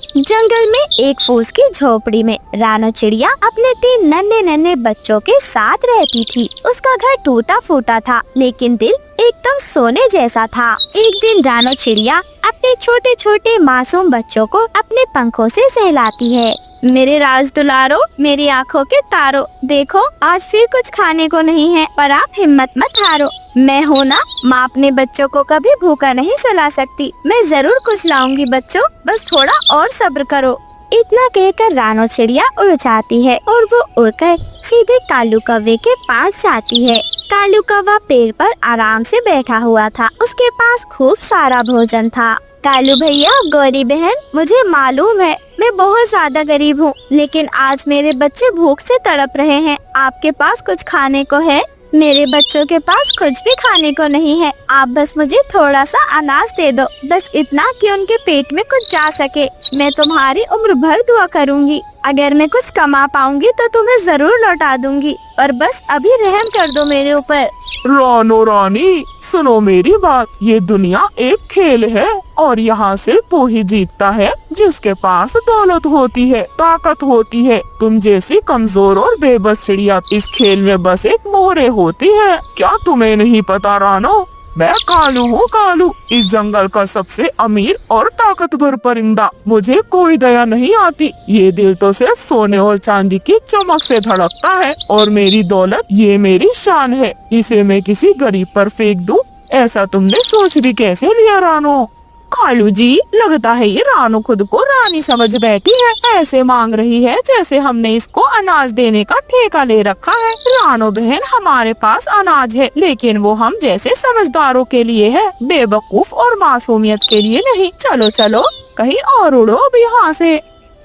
जंगल में एक फूस की झोपड़ी में रानो चिड़िया अपने 3 नन्हे नन्हे बच्चों के साथ रहती थी। उसका घर टूटा फूटा था, लेकिन दिल एकदम सोने जैसा था। एक दिन रानो चिड़िया अपने छोटे छोटे मासूम बच्चों को अपने पंखों से सहलाती है। मेरे राज दुलारो, मेरी आँखों के तारो, देखो आज फिर कुछ खाने को नहीं है, पर आप हिम्मत मत हारो। मैं हूँ ना, माँ अपने बच्चों को कभी भूखा नहीं सुला सकती। मैं जरूर कुछ लाऊंगी बच्चों, बस थोड़ा और सब्र करो। इतना कहकर रानो चिड़िया उड़ जाती है और वो उड़कर सीधे कालू कौवे के पास जाती है। कालू कौवा पेड़ पर आराम से बैठा हुआ था। उसके पास खूब सारा भोजन था। कालू भैया, गौरी बहन, मुझे मालूम है मैं बहुत ज्यादा गरीब हूँ, लेकिन आज मेरे बच्चे भूख से तड़प रहे हैं। आपके पास कुछ खाने को है? मेरे बच्चों के पास कुछ भी खाने को नहीं है। आप बस मुझे थोड़ा सा अनाज दे दो, बस इतना कि उनके पेट में कुछ जा सके। मैं तुम्हारी उम्र भर दुआ करूंगी। अगर मैं कुछ कमा पाऊंगी तो तुम्हें जरूर लौटा दूंगी, और बस अभी रहम कर दो मेरे ऊपर। रानो रानी, सुनो मेरी बात। ये दुनिया एक खेल है और यहाँ सिर्फ वो ही जीतता है जिसके पास दौलत होती है, ताकत होती है। तुम जैसी कमजोर और बेबस चिड़िया इस खेल में बस एक मोहरे होती है। क्या तुम्हें नहीं पता रानो? मैं कालू हूँ, कालू, इस जंगल का सबसे अमीर और ताकतवर परिंदा। मुझे कोई दया नहीं आती। ये दिल तो सिर्फ सोने और चांदी की चमक से धड़कता है, और मेरी दौलत ये मेरी शान है। इसे मैं किसी गरीब पर फेंक दूं, ऐसा तुमने सोच भी कैसे लिया रानो? कालू जी, लगता है ये रानो खुद को रानी समझ बैठी है। ऐसे मांग रही है जैसे हमने इसको अनाज देने का ठेका ले रखा है। रानो बहन, हमारे पास अनाज है, लेकिन वो हम जैसे समझदारों के लिए है, बेवकूफ और मासूमियत के लिए नहीं। चलो चलो, कहीं और उड़ो अब यहाँ से।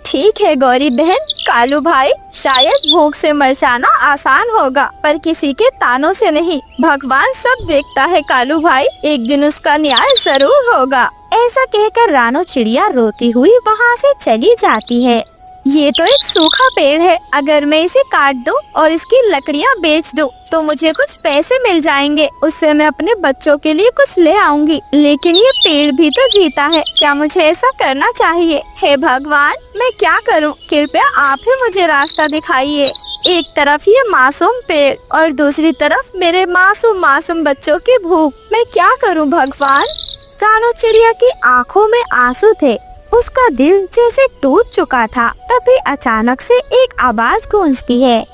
ठीक है गौरी बहन। कालू भाई, शायद भूख से मर जाना आसान होगा, पर किसी के तानों से नहीं। भगवान सब देखता है कालू भाई, एक दिन उसका न्याय जरूर होगा। ऐसा कहकर रानो चिड़िया रोती हुई वहाँ से चली जाती है। ये तो एक सूखा पेड़ है, अगर मैं इसे काट दूं और इसकी लकड़ियाँ बेच दूं तो मुझे कुछ पैसे मिल जाएंगे। उससे मैं अपने बच्चों के लिए कुछ ले आऊंगी। लेकिन ये पेड़ भी तो जीता है, क्या मुझे ऐसा करना चाहिए? हे भगवान, मैं क्या करूं? कृपया आप ही मुझे रास्ता दिखाइए। एक तरफ ये मासूम पेड़ और दूसरी तरफ मेरे मासूम मासूम बच्चों की भूख। मैं क्या करूं भगवान? रानो चिड़िया की आँखों में आंसू थे। उसका दिल जैसे टूट चुका था। तभी अचानक से एक आवाज गूंजती है।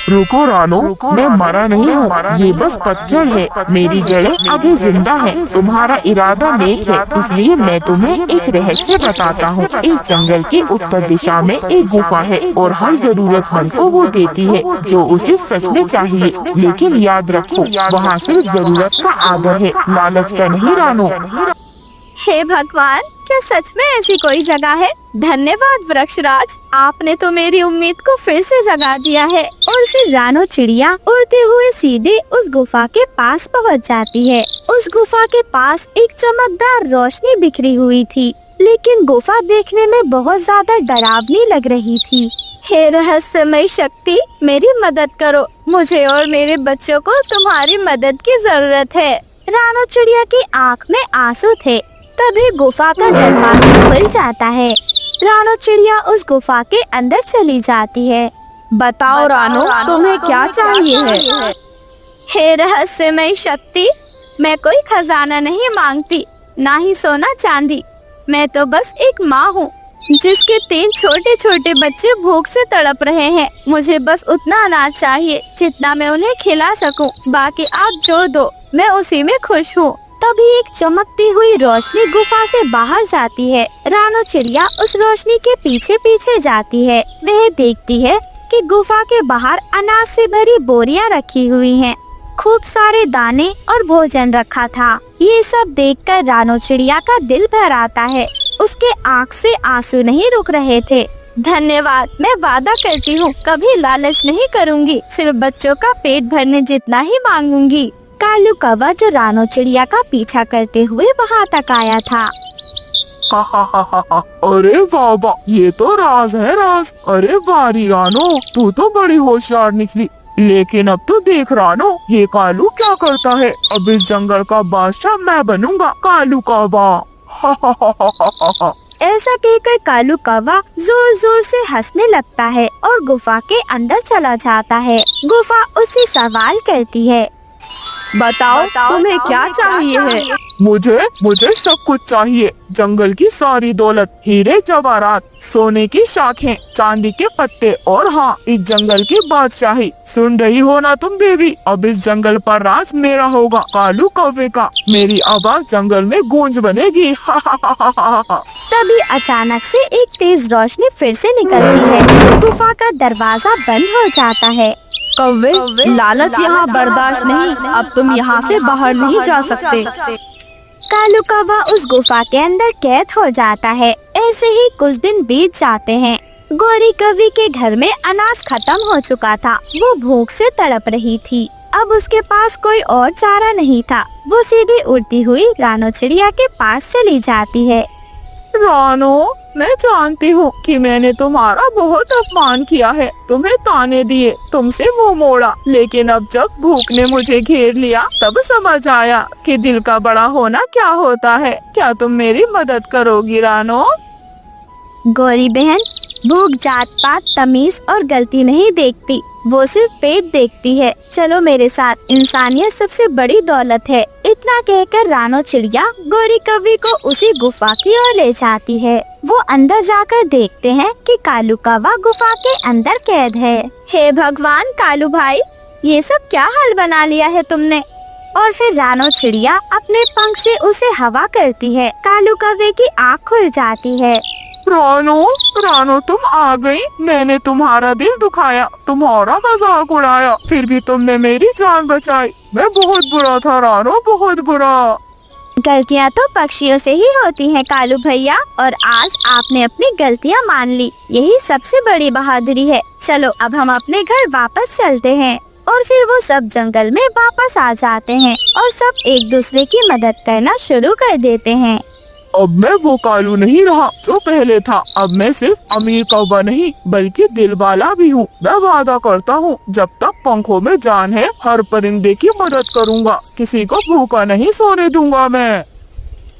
रुको रानो, मैं मरा नहीं हूँ, ये बस पतझड़ है। मेरी जड़ें अभी जिंदा है। तुम्हारा इरादा नेक है, इसलिए मैं तुम्हें एक रहस्य बताता हूँ। इस जंगल के उत्तर दिशा में एक गुफा है और हर जरूरतमंद को वो देती है जो उसे सच में चाहिए। लेकिन याद रखो, वहाँ सिर्फ जरूरत का आदर है, लालच का नहीं रानो। हे भगवान, क्या सच में ऐसी कोई जगह है? धन्यवाद वृक्षराज, आपने तो मेरी उम्मीद को फिर से जगा दिया है। और फिर रानो चिड़िया उड़ते हुए सीधे उस गुफा के पास पहुंच जाती है। उस गुफा के पास एक चमकदार रोशनी बिखरी हुई थी, लेकिन गुफा देखने में बहुत ज्यादा डरावनी लग रही थी। हे रहस्यमय शक्ति, मेरी मदद करो। मुझे और मेरे बच्चों को तुम्हारी मदद की जरूरत है। रानो चिड़िया की आँख में आंसू थे। तभी गुफा का दरवाजा खुल जाता है। रानो चिड़िया उस गुफा के अंदर चली जाती है। बताओ रानो, तुम्हें क्या चाहिए है? हे रहस्यमय शक्ति, मैं कोई खजाना नहीं मांगती, ना ही सोना चांदी। मैं तो बस एक माँ हूँ जिसके 3 छोटे छोटे बच्चे भूख से तड़प रहे हैं। मुझे बस उतना अनाज चाहिए जितना मैं उन्हें खिला सकूं। बाकी आप जो दो, मैं उसी में खुश हूँ। तभी एक चमकती हुई रोशनी गुफा से बाहर जाती है। रानो चिड़िया उस रोशनी के पीछे पीछे जाती है। वह देखती है कि गुफा के बाहर अनाज से भरी बोरियां रखी हुई हैं। खूब सारे दाने और भोजन रखा था। ये सब देखकर रानो चिड़िया का दिल भर आता है। उसके आँख से आंसू नहीं रुक रहे थे। धन्यवाद, मैं वादा करती हूँ कभी लालच नहीं करूँगी, सिर्फ बच्चों का पेट भरने जितना ही मांगूंगी। कालू कौवा, जो रानो चिड़िया का पीछा करते हुए वहाँ तक आया था। अरे वाह वाह, ये तो राज है राज। अरे वारी रानो, तू तो बड़ी होशियार निकली। लेकिन अब तो देख रानो, ये कालू क्या करता है। अब इस जंगल का बादशाह मैं बनूंगा, कालू कौवा। ऐसा कहकर कालू कौवा जोर जोर से हंसने लगता है और गुफा के अंदर चला जाता है। गुफा उससे सवाल करती है, बताओ तुम्हें क्या चाहिए है? मुझे सब कुछ चाहिए। जंगल की सारी दौलत, हीरे जवाहरात, सोने की शाखें, चांदी के पत्ते और हाँ, इस जंगल की बादशाही। सुन रही हो ना तुम बेबी? अब इस जंगल पर राज मेरा होगा, कालू कौवे का। मेरी आवाज जंगल में गूंज बनेगी। तभी अचानक से एक तेज रोशनी फिर से निकलती है। गुफा का दरवाजा बंद हो जाता है। कौवे, लालच यहाँ बर्दाश्त नहीं, अब तुम यहाँ से बाहर नहीं जा सकते। कालू कौवा उस गुफा के अंदर कैद हो जाता है। ऐसे ही कुछ दिन बीत जाते हैं। गौरी कौवे के घर में अनाज खत्म हो चुका था। वो भूख से तड़प रही थी। अब उसके पास कोई और चारा नहीं था। वो सीधी उड़ती हुई रानो चिड़िया के पास चली जाती है। रानो, मैं जानती हूँ कि मैंने तुम्हारा बहुत अपमान किया है, तुम्हें ताने दिए, तुमसे मुंह मोड़ा, लेकिन अब जब भूख ने मुझे घेर लिया तब समझ आया कि दिल का बड़ा होना क्या होता है। क्या तुम मेरी मदद करोगी रानो? गौरी बहन भूख, जात पात, तमीज और गलती नहीं देखती, वो सिर्फ पेट देखती है। चलो मेरे साथ, इंसानियत सबसे बड़ी दौलत है। इतना कहकर रानो चिड़िया गौरी कौवे को उसी गुफा की ओर ले जाती है। वो अंदर जाकर देखते हैं कि कालू कौवा गुफा के अंदर कैद है। हे भगवान कालू भाई, ये सब क्या हाल बना लिया है तुमने? और फिर रानो चिड़िया अपने पंख से उसे हवा करती है। कालू कौवे की आँख खुल जाती है। रानो तुम आ गई। मैंने तुम्हारा दिल दुखाया, तुम्हारा मजाक उड़ाया, फिर भी तुमने मेरी जान बचाई। मैं बहुत बुरा था रानो, बहुत बुरा। गलतियाँ तो पक्षियों से ही होती हैं कालू भैया, और आज आपने अपनी गलतियाँ मान ली, यही सबसे बड़ी बहादुरी है। चलो अब हम अपने घर वापस चलते हैं। और फिर वो सब जंगल में वापस आ जाते हैं और सब एक दूसरे की मदद करना शुरू कर देते हैं। अब मैं वो कालू नहीं रहा जो पहले था। अब मैं सिर्फ अमीर कौवा नहीं बल्कि दिल वाला भी हूँ। मैं वादा करता हूँ, जब तक पंखों में जान है हर परिंदे की मदद करूँगा, किसी को भूखा नहीं सोने दूंगा मैं।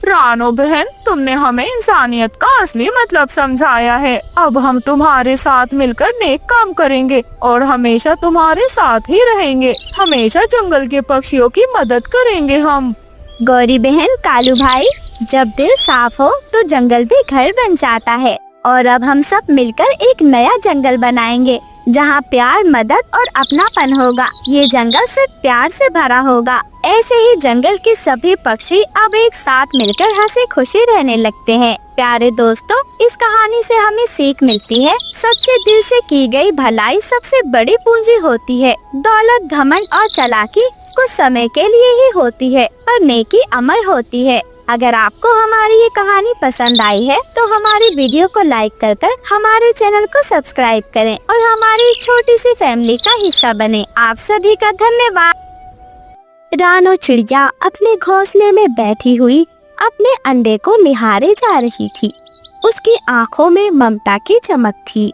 रानो बहन, तुमने हमें इंसानियत का असली मतलब समझाया है। अब हम तुम्हारे साथ मिलकर नेक काम करेंगे और हमेशा तुम्हारे साथ ही रहेंगे। हमेशा जंगल के पक्षियों की मदद करेंगे हम। गौरी बहन, कालू भाई, जब दिल साफ हो तो जंगल भी घर बन जाता है। और अब हम सब मिलकर एक नया जंगल बनाएंगे जहाँ प्यार, मदद और अपनापन होगा। ये जंगल सिर्फ प्यार से भरा होगा। ऐसे ही जंगल के सभी पक्षी अब एक साथ मिलकर हंसी खुशी रहने लगते हैं। प्यारे दोस्तों, इस कहानी से हमें सीख मिलती है, सच्चे दिल से की गई भलाई सबसे बड़ी पूंजी होती है। दौलत, घमंड और चालाकी कुछ समय के लिए ही होती है, पर नेकी अमर होती है। अगर आपको हमारी ये कहानी पसंद आई है तो हमारी वीडियो को लाइक कर हमारे चैनल को सब्सक्राइब करें और हमारी छोटी सी फैमिली का हिस्सा बने। आप सभी का धन्यवाद। रानो चिड़िया अपने घोंसले में बैठी हुई अपने अंडे को निहारे जा रही थी। उसकी आंखों में ममता की चमक थी।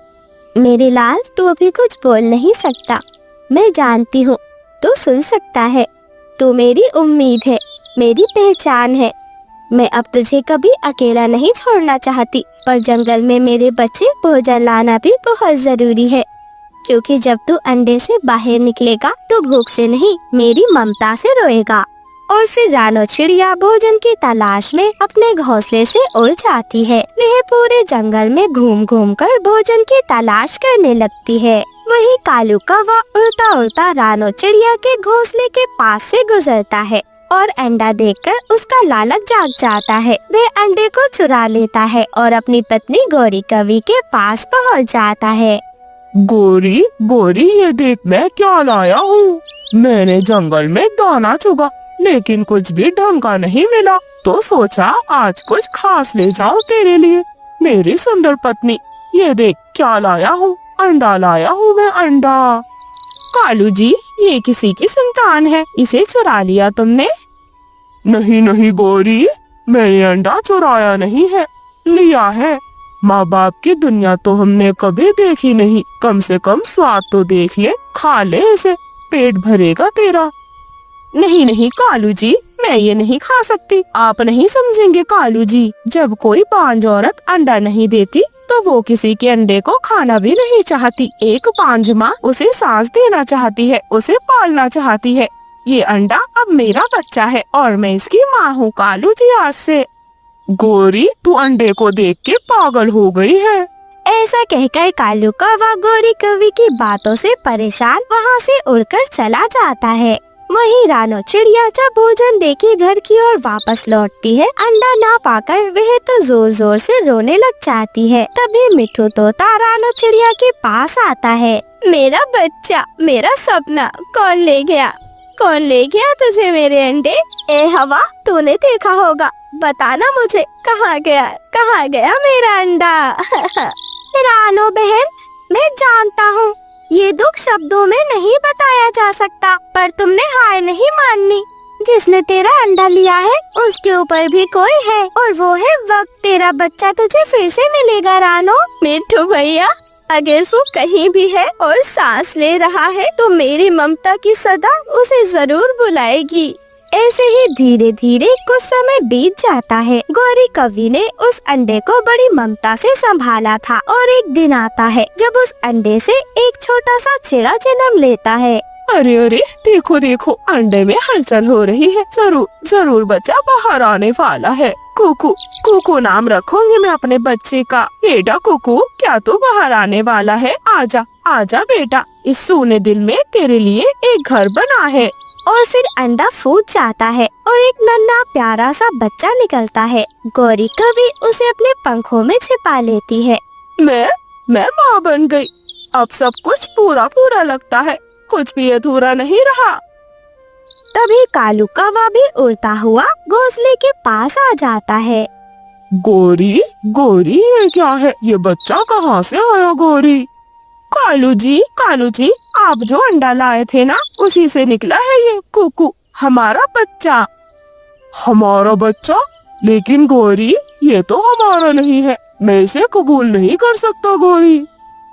मेरे लाल, तू अभी कुछ बोल नहीं सकता, मैं जानती हूँ तू सुन सकता है। तू मेरी उम्मीद है, मेरी पहचान है। मैं अब तुझे कभी अकेला नहीं छोड़ना चाहती, पर जंगल में मेरे बच्चे भोजन लाना भी बहुत जरूरी है, क्योंकि जब तू अंडे से बाहर निकलेगा तो भूख से नहीं, मेरी ममता से रोएगा। और फिर रानो चिड़िया भोजन की तलाश में अपने घोंसले से उड़ जाती है। वह पूरे जंगल में घूम घूम कर भोजन की तलाश करने लगती है। वही कालू कौवा उड़ता उड़ता रानो चिड़िया के घोंसले के पास से गुजरता है और अंडा देखकर उसका लालच जाग जाता है। वह अंडे को चुरा लेता है और अपनी पत्नी गौरी कौवे के पास पहुंच जाता है। गोरी, ये देख मैं क्या लाया हूँ। मैंने जंगल में दाना चुगा, लेकिन कुछ भी ढंग का नहीं मिला, तो सोचा आज कुछ खास ले जाओ तेरे लिए। मेरी सुंदर पत्नी, ये देख क्या लाया हूँ। अंडा लाया हूँ मैं, अंडा। कालू जी, ये किसी की संतान है, इसे चुरा लिया तुमने? नहीं गौरी, मैंने अंडा चुराया नहीं है, लिया है। माँ बाप की दुनिया तो हमने कभी देखी नहीं, कम से कम स्वाद तो देख ले, खा ले इसे, पेट भरेगा तेरा। नहीं नहीं कालू जी, मैं ये नहीं खा सकती। आप नहीं समझेंगे कालू जी, जब कोई पांच औरत अंडा नहीं देती तो वो किसी के अंडे को खाना भी नहीं चाहती। एक पांच माँ उसे सांस देना चाहती है, उसे पालना चाहती है। ये अंडा अब मेरा बच्चा है और मैं इसकी माँ हूँ कालू जी आज से। गोरी, तू अंडे को देख के पागल हो गई है। ऐसा कहकर कालू कौवा गोरी कौवी की बातों से परेशान वहाँ से उड़कर चला जाता है। वहीं रानो चिड़िया जब भोजन देके घर की ओर वापस लौटती है, अंडा ना पाकर वह तो जोर जोर से रोने लग जाती है। तभी मिठू तोता रानो चिड़िया के पास आता है। मेरा बच्चा, मेरा सपना कौन ले गया? कौन ले गया तुझे मेरे अंडे? ए हवा, तूने देखा होगा, बताना मुझे कहाँ गया मेरा अंडा? रानो बहन, मैं जानता हूँ ये दुख शब्दों में नहीं बताया जा सकता, पर तुमने हार नहीं माननी। जिसने तेरा अंडा लिया है उसके ऊपर भी कोई है और वो है वक्त। तेरा बच्चा तुझे फिर से मिलेगा रानो। मिठू भैया, अगर वो कहीं भी है और सांस ले रहा है तो मेरी ममता की सदा उसे जरूर बुलाएगी। ऐसे ही धीरे धीरे कुछ समय बीत जाता है। गौरी कवि ने उस अंडे को बड़ी ममता से संभाला था और एक दिन आता है जब उस अंडे से एक छोटा सा चिड़ा जन्म लेता है। अरे अरे, देखो देखो, अंडे में हलचल हो रही है। जरूर बच्चा बाहर आने वाला है। कुकू, कुकू नाम रखूंगी मैं अपने बच्चे का। बेटा कुकू, क्या तू बाहर आने वाला है? आजा आजा बेटा, इस सूने दिल में तेरे लिए एक घर बना है। और फिर अंडा फूट जाता है और एक नन्हा प्यारा सा बच्चा निकलता है। गौरी कवि उसे अपने पंखों में छिपा लेती है। मैं माँ बन गई। अब सब कुछ पूरा लगता है, कुछ भी अधूरा नहीं रहा। तभी कालू कौवा भी उड़ता हुआ घोंसले के पास आ जाता है। गोरी, गोरी, ये क्या है? ये बच्चा कहाँ से आया गोरी? कालू जी, आप जो अंडा लाए थे ना, उसी से निकला है ये कुकू, हमारा बच्चा। हमारा बच्चा? लेकिन गोरी, ये तो हमारा नहीं है, मैं इसे कबूल नहीं कर सकता गोरी।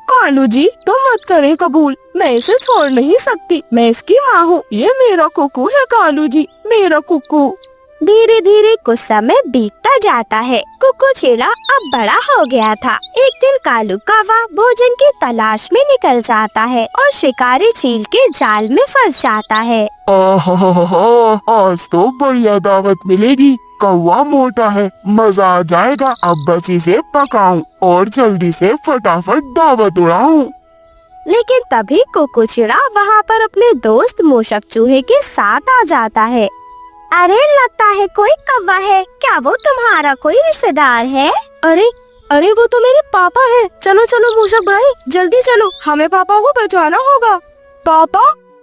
कालू जी, तुम मत करे कबूल, मैं इसे छोड़ नहीं सकती, मैं इसकी माँ हूँ। ये मेरा कुकू है कालू जी, मेरा कुकू। धीरे धीरे कुछ समय बीतता जाता है। कुकू चिड़ा अब बड़ा हो गया था। एक दिन कालू कौवा भोजन की तलाश में निकल जाता है और शिकारी चील के जाल में फंस जाता है। आज तो बढ़िया दावत मिलेगी। कौवा मोटा है, मजा आ जाएगा। अब बस इसे पकाऊं और जल्दी से फटाफट दावत उड़ाऊं। लेकिन तभी कुकू चिड़ा वहाँ पर अपने दोस्त मूषक चूहे के साथ आ जाता है। अरे, लगता है कोई कौवा है। क्या वो तुम्हारा कोई रिश्तेदार है? अरे वो तो मेरे पापा हैं। चलो मूषक भाई, जल्दी चलो, हमें पापा को बचाना होगा।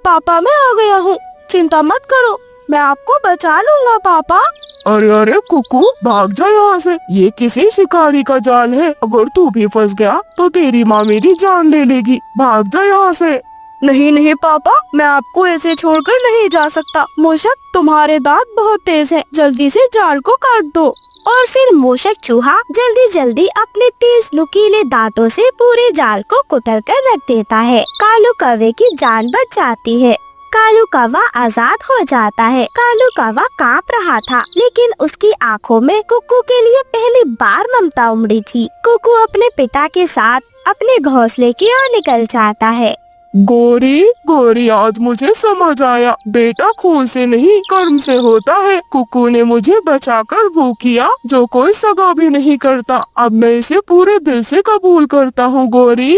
पापा मैं आ गया हूँ, चिंता मत करो, मैं आपको बचा लूंगा पापा। अरे कुकू, भाग जा यहाँ से, ये किसी शिकारी का जाल है। अगर तू भी फंस गया तो तेरी माँ मेरी जान ले लेगी। भाग जा यहाँ से। नहीं पापा, मैं आपको ऐसे छोड़कर नहीं जा सकता। मूषक, तुम्हारे दांत बहुत तेज हैं, जल्दी से जाल को काट दो। और फिर मूषक चूहा जल्दी अपने तेज नुकीले दांतों से पूरे जाल को कुतर कर रख देता है। कालू कौवे की जान बच जाती है। कालू कौवा आजाद हो जाता है। कालू कौवा कांप रहा था, लेकिन उसकी आंखों में कुकू के लिए पहली बार ममता उमड़ी थी। कुकू अपने पिता के साथ अपने घोंसले की ओर निकल जाता है। गोरी, आज मुझे समझ आया, बेटा खून से नहीं कर्म से होता है। कुकू ने मुझे बचाकर वो किया जो कोई सगा भी नहीं करता। अब मैं इसे पूरे दिल से कबूल करता हूँ गोरी।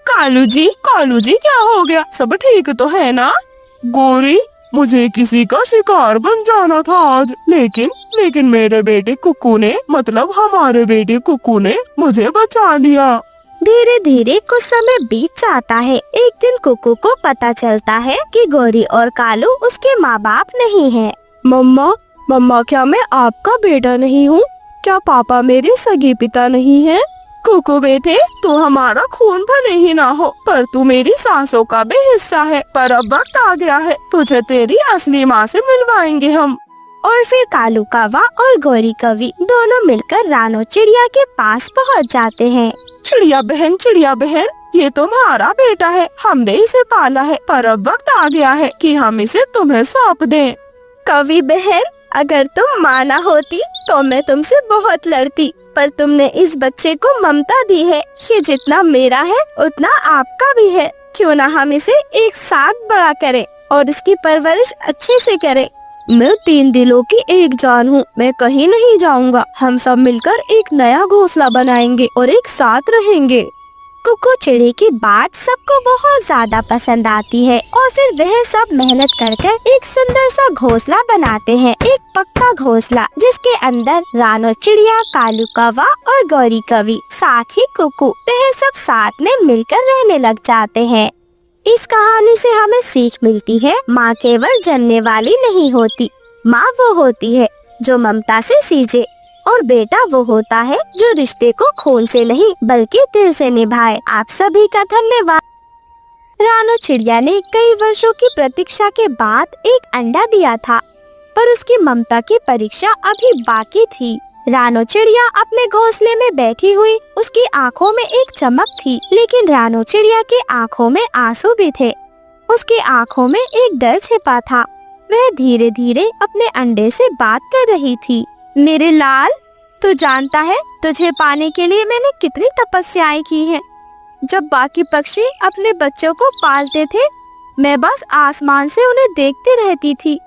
कालू जी, क्या हो गया? सब ठीक तो है ना? गोरी, मुझे किसी का शिकार बन जाना था आज, लेकिन मेरे बेटे कुकू ने, मतलब हमारे बेटे कुकू ने मुझे बचा लिया। धीरे धीरे कुछ समय बीत जाता है। एक दिन कुकू को पता चलता है कि गोरी और कालू उसके माँ बाप नहीं हैं। मम्मा, क्या मैं आपका बेटा नहीं हूँ? क्या पापा मेरे सगे पिता नहीं हैं? कुकू बेटे, तू हमारा खून भले ही ना हो, पर तू मेरी सांसों का भी हिस्सा है। पर अब वक्त आ गया है, तुझे तेरी असली माँ से मिलवाएंगे हम। और फिर कालू कौवा और गौरी कवि दोनों मिलकर रानो चिड़िया के पास पहुँच जाते हैं। चिड़िया बहन, ये तुम्हारा बेटा है, हमने इसे पाला है, पर अब वक्त आ गया है कि हम इसे तुम्हें सौंप दें। कवि बहन, अगर तुम माँ ना होती तो मैं तुमसे बहुत लड़ती, पर तुमने इस बच्चे को ममता दी है। ये जितना मेरा है उतना आपका भी है। क्यों ना हम इसे एक साथ बड़ा करें और इसकी परवरिश अच्छे से करें। मैं 3 दिलों की एक जान हूँ, मैं कहीं नहीं जाऊँगा। हम सब मिलकर एक नया घोंसला बनाएंगे और एक साथ रहेंगे। कुकू चिड़ी की बात सबको बहुत ज्यादा पसंद आती है और फिर वह सब मेहनत कर एक सुंदर सा घोंसला बनाते हैं, एक पक्का घोंसला जिसके अंदर रानो चिड़िया, कालू कौवा और गौरी कवि, साथ ही कुकू, वह सब साथ में मिलकर रहने लग जाते हैं। इस कहानी से हमें सीख मिलती है, माँ केवल जनने वाली नहीं होती, माँ वो होती है जो ममता से सींचे, और बेटा वो होता है जो रिश्ते को खून से नहीं बल्कि दिल से निभाए। आप सभी का धन्यवाद। रानो चिड़िया ने कई वर्षों की प्रतीक्षा के बाद एक अंडा दिया था, पर उसकी ममता की परीक्षा अभी बाकी थी। रानो चिड़िया अपने घोंसले में बैठी हुई, उसकी आंखों में एक चमक थी, लेकिन रानो चिड़िया की आंखों में आंसू भी थे। उसकी आंखों में एक डर छिपा था। वह धीरे धीरे अपने अंडे से बात कर रही थी। मेरे लाल, तू जानता है तुझे पाने के लिए मैंने कितनी तपस्याएं की हैं। जब बाकी पक्षी अपने बच्चों को पालते थे, मैं बस आसमान से उन्हें देखती रहती थी,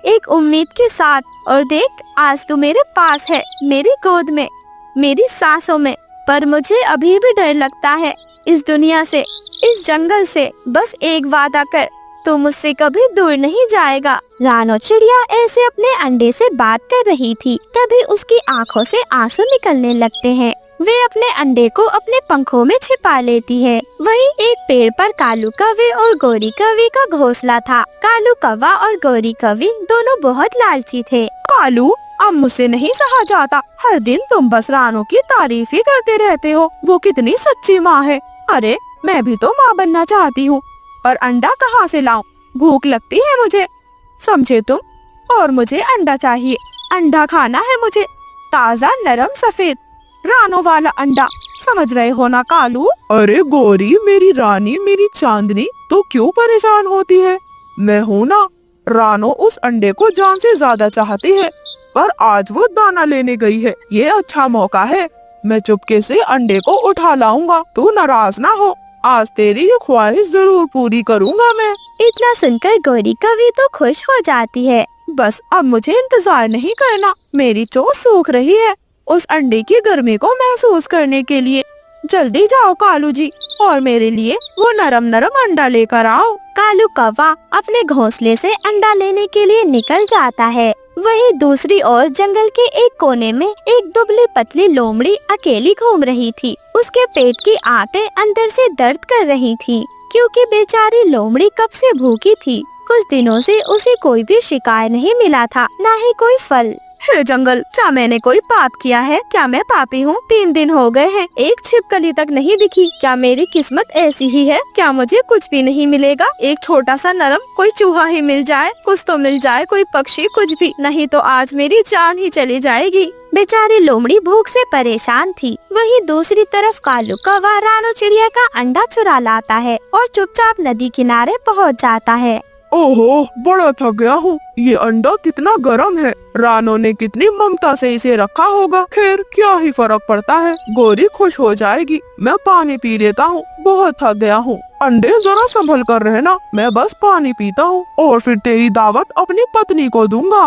एक उम्मीद के साथ। और देख, आज तू मेरे पास है, मेरी गोद में, मेरी सांसों में। पर मुझे अभी भी डर लगता है इस दुनिया से, इस जंगल से। बस एक वादा कर, तू मुझसे कभी दूर नहीं जाएगा। रानो चिड़िया ऐसे अपने अंडे से बात कर रही थी, तभी उसकी आंखों से आंसू निकलने लगते हैं। वे अपने अंडे को अपने पंखों में छिपा लेती है। वहीं एक पेड़ पर कालू कौवे और गौरी कवि का घोंसला था। कालू कौवा और गौरी कवि दोनों बहुत लालची थे। कालू, अब मुझसे नहीं सहा जाता। हर दिन तुम बस रानो की तारीफ ही करते रहते हो। वो कितनी सच्ची माँ है। अरे, मैं भी तो माँ बनना चाहती हूँ, पर अंडा कहाँ से लाऊं? भूख लगती है मुझे, समझे तुम? और मुझे अंडा चाहिए, अंडा खाना है मुझे, ताज़ा नरम सफेद रानो वाला अंडा। समझ रहे हो ना कालू? अरे गौरी, मेरी रानी, मेरी चांदनी, तो क्यों परेशान होती है? मैं हूँ ना। रानो उस अंडे को जान से ज्यादा चाहती है, पर आज वो दाना लेने गई है। ये अच्छा मौका है, मैं चुपके से अंडे को उठा लाऊंगा। तू नाराज ना हो, आज तेरी ये ख्वाहिश जरूर पूरी करूंगा मैं। इतना सुनकर गौरी कवि तो खुश हो जाती है। बस अब मुझे इंतजार नहीं करना, मेरी चोट सूख रही है उस अंडे की गर्मी को महसूस करने के लिए। जल्दी जाओ कालू जी, और मेरे लिए वो नरम नरम अंडा लेकर आओ। कालू कौवा अपने घोंसले से अंडा लेने के लिए निकल जाता है। वहीं दूसरी ओर जंगल के एक कोने में एक दुबली पतली लोमड़ी अकेली घूम रही थी। उसके पेट की आंतें अंदर से दर्द कर रही थी, क्योंकि बेचारी लोमड़ी कब से भूखी थी। कुछ दिनों से उसे कोई भी शिकार नहीं मिला था, न ही कोई फल। हे जंगल, क्या मैंने कोई पाप किया है? क्या मैं पापी हूँ? 3 दिन हो गए हैं, एक छिपकली तक नहीं दिखी। क्या मेरी किस्मत ऐसी ही है? क्या मुझे कुछ भी नहीं मिलेगा? एक छोटा सा नरम कोई चूहा ही मिल जाए, कुछ तो मिल जाए, कोई पक्षी, कुछ भी। नहीं तो आज मेरी जान ही चली जाएगी। बेचारी लोमड़ी भूख से परेशान थी। वहीं दूसरी तरफ कालू कौवा रानो चिड़िया का अंडा चुरा लाता है और चुपचाप नदी किनारे पहुँच जाता है। ओहो, बड़ा थक गया हूँ। ये अंडा कितना गर्म है। रानो ने कितनी ममता से इसे रखा होगा। खैर, क्या ही फर्क पड़ता है, गौरी खुश हो जाएगी। मैं पानी पी लेता हूँ, बहुत थक गया हूँ। अंडे जरा संभल कर रहना, मैं बस पानी पीता हूँ और फिर तेरी दावत अपनी पत्नी को दूंगा।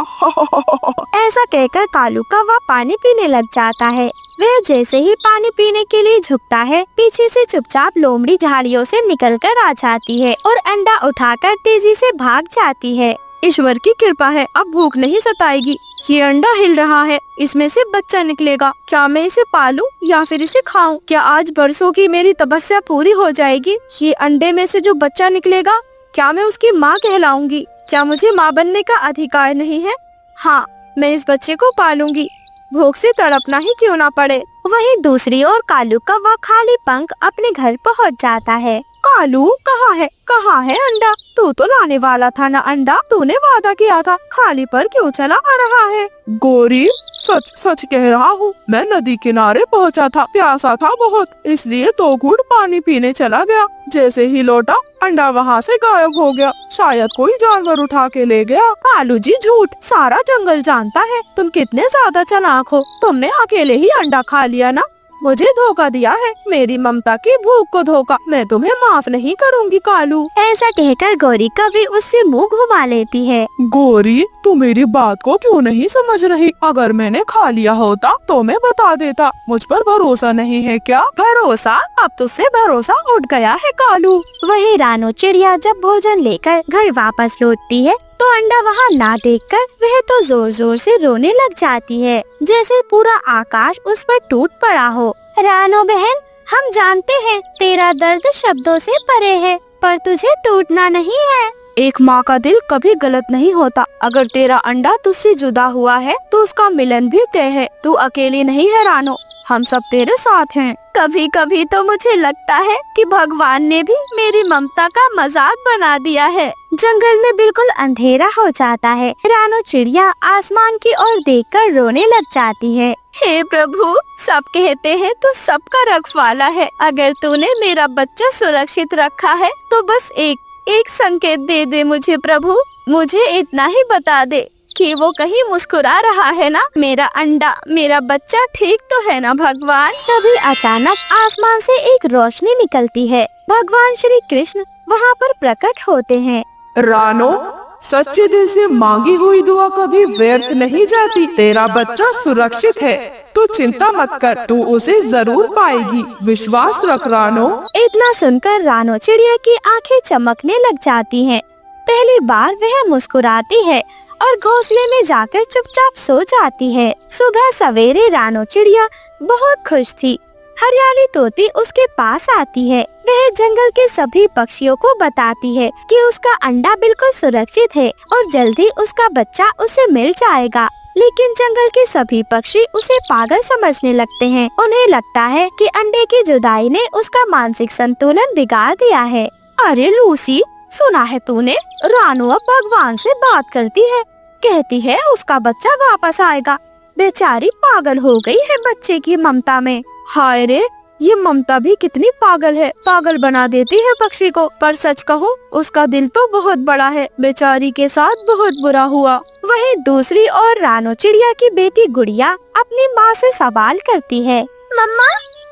ऐसा कहकर कालू कौवा पानी पीने लग जाता है। वह जैसे ही पानी पीने के लिए झुकता है, पीछे से चुपचाप लोमड़ी झाड़ियों से निकलकर आ जाती है और अंडा उठाकर तेजी से भाग जाती है। ईश्वर की कृपा है, अब भूख नहीं सताएगी। ये अंडा हिल रहा है, इसमें से बच्चा निकलेगा। क्या मैं इसे पालूं या फिर इसे खाऊं? क्या आज बरसों की मेरी तपस्या पूरी हो जाएगी? ये अंडे में से जो बच्चा निकलेगा, क्या मैं उसकी माँ कहलाऊंगी? क्या मुझे माँ बनने का अधिकार नहीं है? हाँ, मैं इस बच्चे को पालूंगी, भूख से तड़पना ही क्यों ना पड़े। वहीं दूसरी ओर कालू का वह खाली पंख अपने घर पहुंच जाता है। कालू कहाँ है अंडा? तू तो लाने वाला था ना अंडा, तूने वादा किया था, खाली पर क्यों चला आ रहा है? गौरी, सच सच कह रहा हूँ, मैं नदी किनारे पहुँचा था, प्यासा था बहुत, इसलिए 2 घूंट पानी पीने चला गया। जैसे ही लौटा अंडा वहाँ से गायब हो गया, शायद कोई जानवर उठा के ले गया। कालू जी झूठ, सारा जंगल जानता है तुम कितने ज्यादा चालाक हो। तुमने अकेले ही अंडा खा लिया ना, मुझे धोखा दिया है, मेरी ममता की भूख को धोखा, मैं तुम्हें माफ नहीं करूँगी कालू। ऐसा कहकर गौरी कभी उससे मुंह घुमा लेती है। गौरी, तू मेरी बात को क्यों नहीं समझ रही? अगर मैंने खा लिया होता तो मैं बता देता। मुझ पर भरोसा नहीं है क्या? भरोसा? अब तुझसे भरोसा उठ गया है कालू। वही रानो चिड़िया जब भोजन लेकर घर वापस लौटती है तो अंडा वहाँ ना देखकर वह तो जोर जोर से रोने लग जाती है, जैसे पूरा आकाश उस पर टूट पड़ा हो। रानो बहन, हम जानते हैं तेरा दर्द शब्दों से परे है, पर तुझे टूटना नहीं है। एक माँ का दिल कभी गलत नहीं होता। अगर तेरा अंडा तुझसे जुदा हुआ है तो उसका मिलन भी तय है। तू अकेली नहीं है रानो, हम सब तेरे साथ हैं। कभी कभी तो मुझे लगता है कि भगवान ने भी मेरी ममता का मजाक बना दिया है। जंगल में बिल्कुल अंधेरा हो जाता है। रानो चिड़िया आसमान की ओर देखकर रोने लग जाती है। हे प्रभु, सब कहते हैं तू सबका रखवाला है। अगर तूने मेरा बच्चा सुरक्षित रखा है तो बस एक संकेत दे दे मुझे प्रभु। मुझे इतना ही बता दे कि वो कहीं मुस्कुरा रहा है ना। मेरा अंडा, मेरा बच्चा ठीक तो है ना भगवान। तभी अचानक आसमान से एक रोशनी निकलती है। भगवान श्री कृष्ण वहाँ पर प्रकट होते हैं। रानो, सच्चे दिल से मांगी हुई दुआ कभी व्यर्थ नहीं जाती। तेरा बच्चा सुरक्षित है, तू चिंता मत कर, तू उसे जरूर पाएगी, विश्वास रख रानो। इतना सुनकर रानो चिड़िया की आंखें चमकने लग जाती हैं। पहली बार वह मुस्कुराती है और घोंसले में जाकर चुपचाप सो जाती है। सुबह सवेरे रानो चिड़िया बहुत खुश थी। हरियाली तोती उसके पास आती है। वह जंगल के सभी पक्षियों को बताती है कि उसका अंडा बिल्कुल सुरक्षित है और जल्दी उसका बच्चा उसे मिल जाएगा। लेकिन जंगल के सभी पक्षी उसे पागल समझने लगते हैं। उन्हें लगता है कि अंडे की जुदाई ने उसका मानसिक संतुलन बिगाड़ दिया है। अरे लूसी, सुना है तूने? रानो अब भगवान से बात करती है, कहती है उसका बच्चा वापस आएगा। बेचारी पागल हो गई है बच्चे की ममता में। हाय रे, ये ममता भी कितनी पागल है, पागल बना देती है पक्षी को। पर सच कहूँ, उसका दिल तो बहुत बड़ा है। बेचारी के साथ बहुत बुरा हुआ। वहीं दूसरी ओर रानो चिड़िया की बेटी गुड़िया अपनी माँ से सवाल करती है। मम्मा,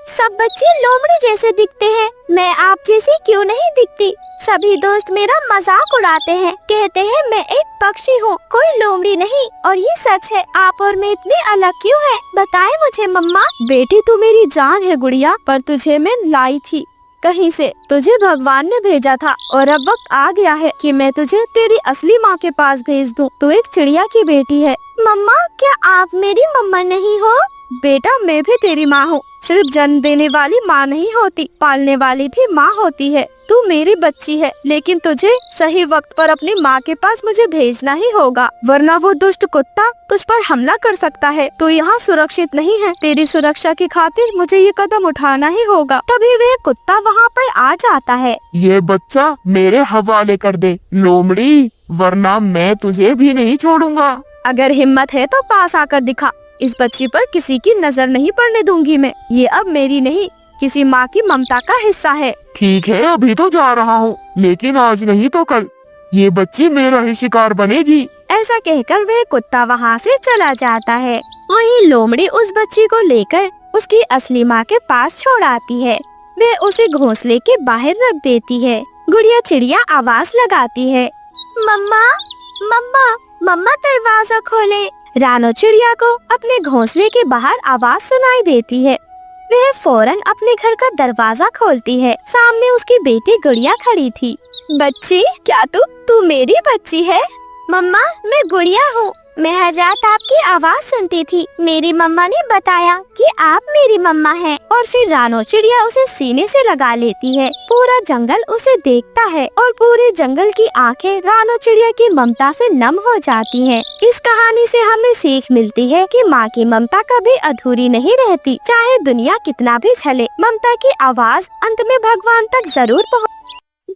सब बच्चे लोमड़ी जैसे दिखते हैं, मैं आप जैसी क्यों नहीं दिखती? सभी दोस्त मेरा मजाक उड़ाते हैं, कहते हैं मैं एक पक्षी हूँ, कोई लोमड़ी नहीं। और ये सच है, आप और मैं इतने अलग क्यों हैं? बताएं मुझे मम्मा। बेटी, तू मेरी जान है गुड़िया, पर तुझे मैं लाई थी कहीं से। तुझे भगवान ने भेजा था और अब वक्त आ गया है कि मैं तुझे तेरी असली माँ के पास भेज दूँ। तू एक चिड़िया की बेटी है। मम्मा, क्या आप मेरी मम्मा नहीं हो? बेटा, मैं भी तेरी माँ हूँ। सिर्फ जन्म देने वाली माँ नहीं होती, पालने वाली भी माँ होती है। तू मेरी बच्ची है, लेकिन तुझे सही वक्त पर अपनी माँ के पास मुझे भेजना ही होगा, वरना वो दुष्ट कुत्ता तुझ पर हमला कर सकता है। तू यहाँ सुरक्षित नहीं है। तेरी सुरक्षा की खातिर मुझे ये कदम उठाना ही होगा। तभी वह कुत्ता वहाँ पर आ जाता है। ये बच्चा मेरे हवाले कर दे लोमड़ी, वरना मैं तुझे भी नहीं छोड़ूंगा। अगर हिम्मत है तो पास आकर दिखा। इस बच्ची पर किसी की नजर नहीं पड़ने दूंगी मैं। ये अब मेरी नहीं, किसी माँ की ममता का हिस्सा है। ठीक है, अभी तो जा रहा हूँ, लेकिन आज नहीं तो कल ये बच्ची मेरा ही शिकार बनेगी। ऐसा कहकर वह कुत्ता वहाँ से चला जाता है। वहीं लोमड़ी उस बच्ची को लेकर उसकी असली माँ के पास छोड़ आती है। वह उसे घोंसले के बाहर रख देती है। गुड़िया चिड़िया आवाज लगाती है, मम्मा मम्मा मम्मा, दरवाजा खोले। रानो चिड़िया को अपने घोंसले के बाहर आवाज सुनाई देती है। वह फौरन अपने घर का दरवाजा खोलती है। सामने उसकी बेटी गुड़िया खड़ी थी। बच्ची, क्या तू मेरी बच्ची है? मम्मा, मैं गुड़िया हूँ। मैं हर रात आपकी आवाज सुनती थी। मेरी मम्मा ने बताया कि आप मेरी मम्मा हैं। और फिर रानो चिड़िया उसे सीने से लगा लेती है। पूरा जंगल उसे देखता है और पूरे जंगल की आंखें रानो चिड़िया की ममता से नम हो जाती हैं। इस कहानी से हमें सीख मिलती है कि माँ की ममता कभी अधूरी नहीं रहती। चाहे दुनिया कितना भी छले, ममता की आवाज अंत में भगवान तक जरूर पहुँच।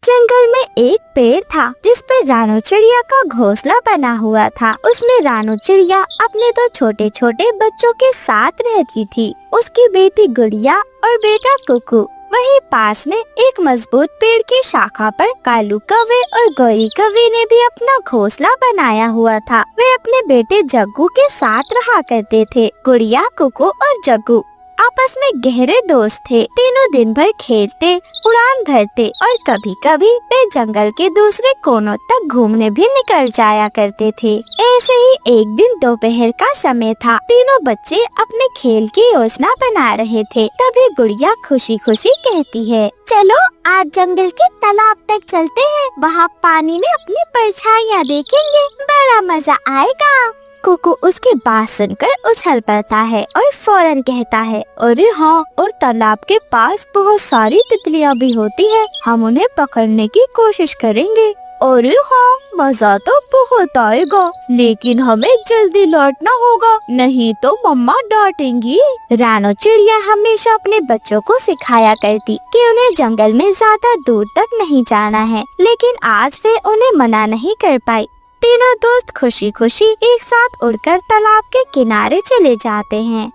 जंगल में एक पेड़ था जिस पे रानो चिड़िया का घोंसला बना हुआ था। उसमें रानो चिड़िया अपने दो छोटे छोटे बच्चों के साथ रहती थी, उसकी बेटी गुड़िया और बेटा कुकू। वहीं पास में एक मजबूत पेड़ की शाखा पर कालू कौवे और गौरी कौवे ने भी अपना घोंसला बनाया हुआ था। वे अपने बेटे जग्गू के साथ रहा करते थे। गुड़िया, कुकू और जग्गू आपस में गहरे दोस्त थे। तीनों दिन भर खेलते, उड़ान भरते और कभी कभी वे जंगल के दूसरे कोनों तक घूमने भी निकल जाया करते थे। ऐसे ही एक दिन दोपहर का समय था। तीनों बच्चे अपने खेल की योजना बना रहे थे। तभी गुड़िया खुशी खुशी कहती है, चलो आज जंगल के तालाब तक चलते हैं, वहाँ पानी में अपनी परछाइयाँ देखेंगे, बड़ा मजा आएगा। कुकू उसकी बात सुनकर उछल पड़ता है और फौरन कहता है, अरे हाँ, और तालाब के पास बहुत सारी तितलियाँ भी होती है, हम उन्हें पकड़ने की कोशिश करेंगे। अरे हाँ, मजा तो बहुत आएगा, लेकिन हमें जल्दी लौटना होगा, नहीं तो मम्मा डांटेंगी। रानो चिड़िया हमेशा अपने बच्चों को सिखाया करती कि उन्हें जंगल में ज्यादा दूर तक नहीं जाना है, लेकिन आज वे उन्हें मना नहीं कर पाई। तीनों दोस्त खुशी खुशी एक साथ उड़कर तालाब के किनारे चले जाते हैं।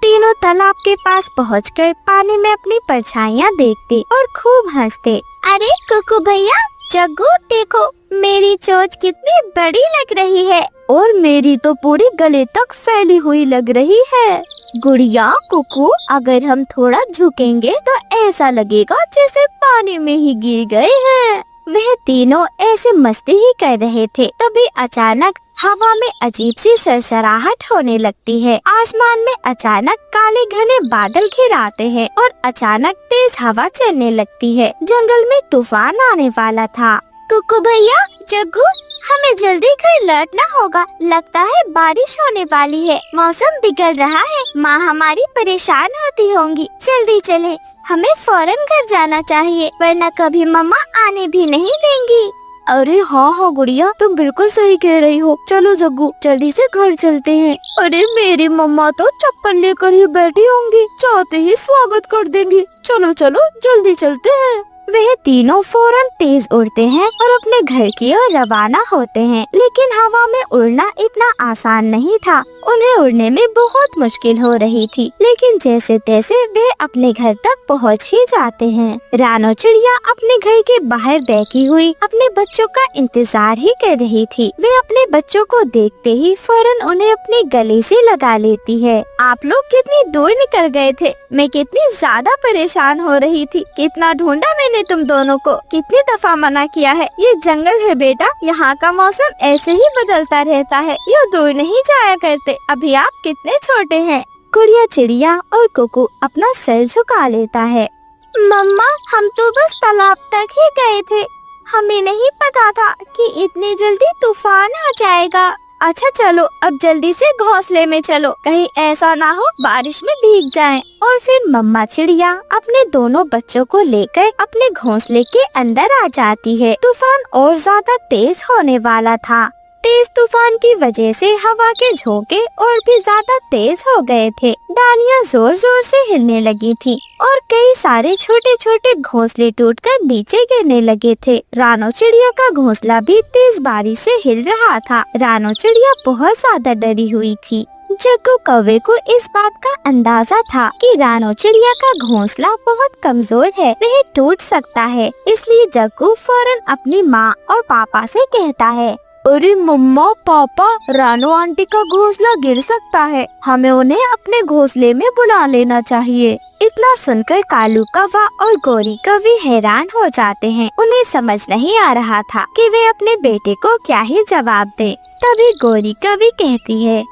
तीनों तालाब के पास पहुंचकर पानी में अपनी परछाइयाँ देखते और खूब हंसते। अरे कुकू भैया, जग्गू देखो, मेरी चोंच कितनी बड़ी लग रही है और मेरी तो पूरी गले तक फैली हुई लग रही है। गुड़िया, कुकू, अगर हम थोड़ा झुकेंगे तो ऐसा लगेगा जैसे पानी में ही गिर गए हैं। वह तीनों ऐसे मस्ती ही कर रहे थे, तभी अचानक हवा में अजीब सी सरसराहट होने लगती है। आसमान में अचानक काले घने बादल घिर आते हैं और अचानक तेज हवा चलने लगती है। जंगल में तूफान आने वाला था। कुकू भैया, जग्गू, हमें जल्दी घर लौटना होगा, लगता है बारिश होने वाली है, मौसम बिगड़ रहा है, माँ हमारी परेशान होती होंगी, जल्दी चले, हमें फौरन घर जाना चाहिए, वरना कभी मम्मा आने भी नहीं देंगी। अरे हाँ गुड़िया, तुम बिल्कुल सही कह रही हो, चलो जग्गू जल्दी से घर चलते हैं। अरे मेरी मम्मा तो चप्पल लेकर ही बैठी होंगी, चाहते ही स्वागत कर देंगी, चलो चलो जल्दी चलते हैं। वह तीनों फौरन तेज उड़ते हैं और अपने घर की ओर रवाना होते हैं, लेकिन हवा में उड़ना इतना आसान नहीं था। उन्हें उड़ने में बहुत मुश्किल हो रही थी, लेकिन जैसे तैसे वे अपने घर तक पहुंच ही जाते हैं। रानो चिड़िया अपने घर के बाहर बैठी हुई अपने बच्चों का इंतजार ही कर रही थी। वे अपने बच्चों को देखते ही फौरन उन्हें अपने गले से लगा लेती है। आप लोग कितनी दूर निकल गए थे, मैं कितनी ज्यादा परेशान हो रही थी, कितना ढूंढा मैंने तुम दोनों को, कितनी दफा मना किया है, ये जंगल है बेटा, यहाँ का मौसम ऐसे ही बदलता रहता है, ये दूर नहीं जाया करते, अभी आप कितने छोटे हैं। गुड़िया चिड़िया और कुकू अपना सर झुका लेता है। मम्मा, हम तो बस तालाब तक ही गए थे, हमें नहीं पता था कि इतनी जल्दी तूफान आ जाएगा। अच्छा चलो, अब जल्दी से घोंसले में चलो, कहीं ऐसा ना हो बारिश में भीग जाएं। और फिर मम्मा चिड़िया अपने दोनों बच्चों को लेकर अपने घोंसले के अंदर आ जाती है। तूफान और ज्यादा तेज होने वाला था। तेज तूफान की वजह से हवा के झोंके और भी ज्यादा तेज हो गए थे। डालियां जोर जोर से हिलने लगी थी और कई सारे छोटे छोटे घोंसले टूटकर नीचे गिरने लगे थे। रानो चिड़िया का घोंसला भी तेज बारिश से हिल रहा था। रानो चिड़िया बहुत ज्यादा डरी हुई थी। जग्गू कौवे को इस बात का अंदाजा था कि रानो चिड़िया का घोंसला बहुत कमजोर है, वह टूट सकता है। इसलिए जग्गू फौरन अपनी माँ और पापा से कहता है, अरे मम्मा पापा, रानो आंटी का घोंसला गिर सकता है, हमें उन्हें अपने घोंसले में बुला लेना चाहिए। इतना सुनकर कालू कौवा और गौरी कौवी हैरान हो जाते हैं। उन्हें समझ नहीं आ रहा था कि वे अपने बेटे को क्या ही जवाब दें। तभी गौरी कौवी कहती है,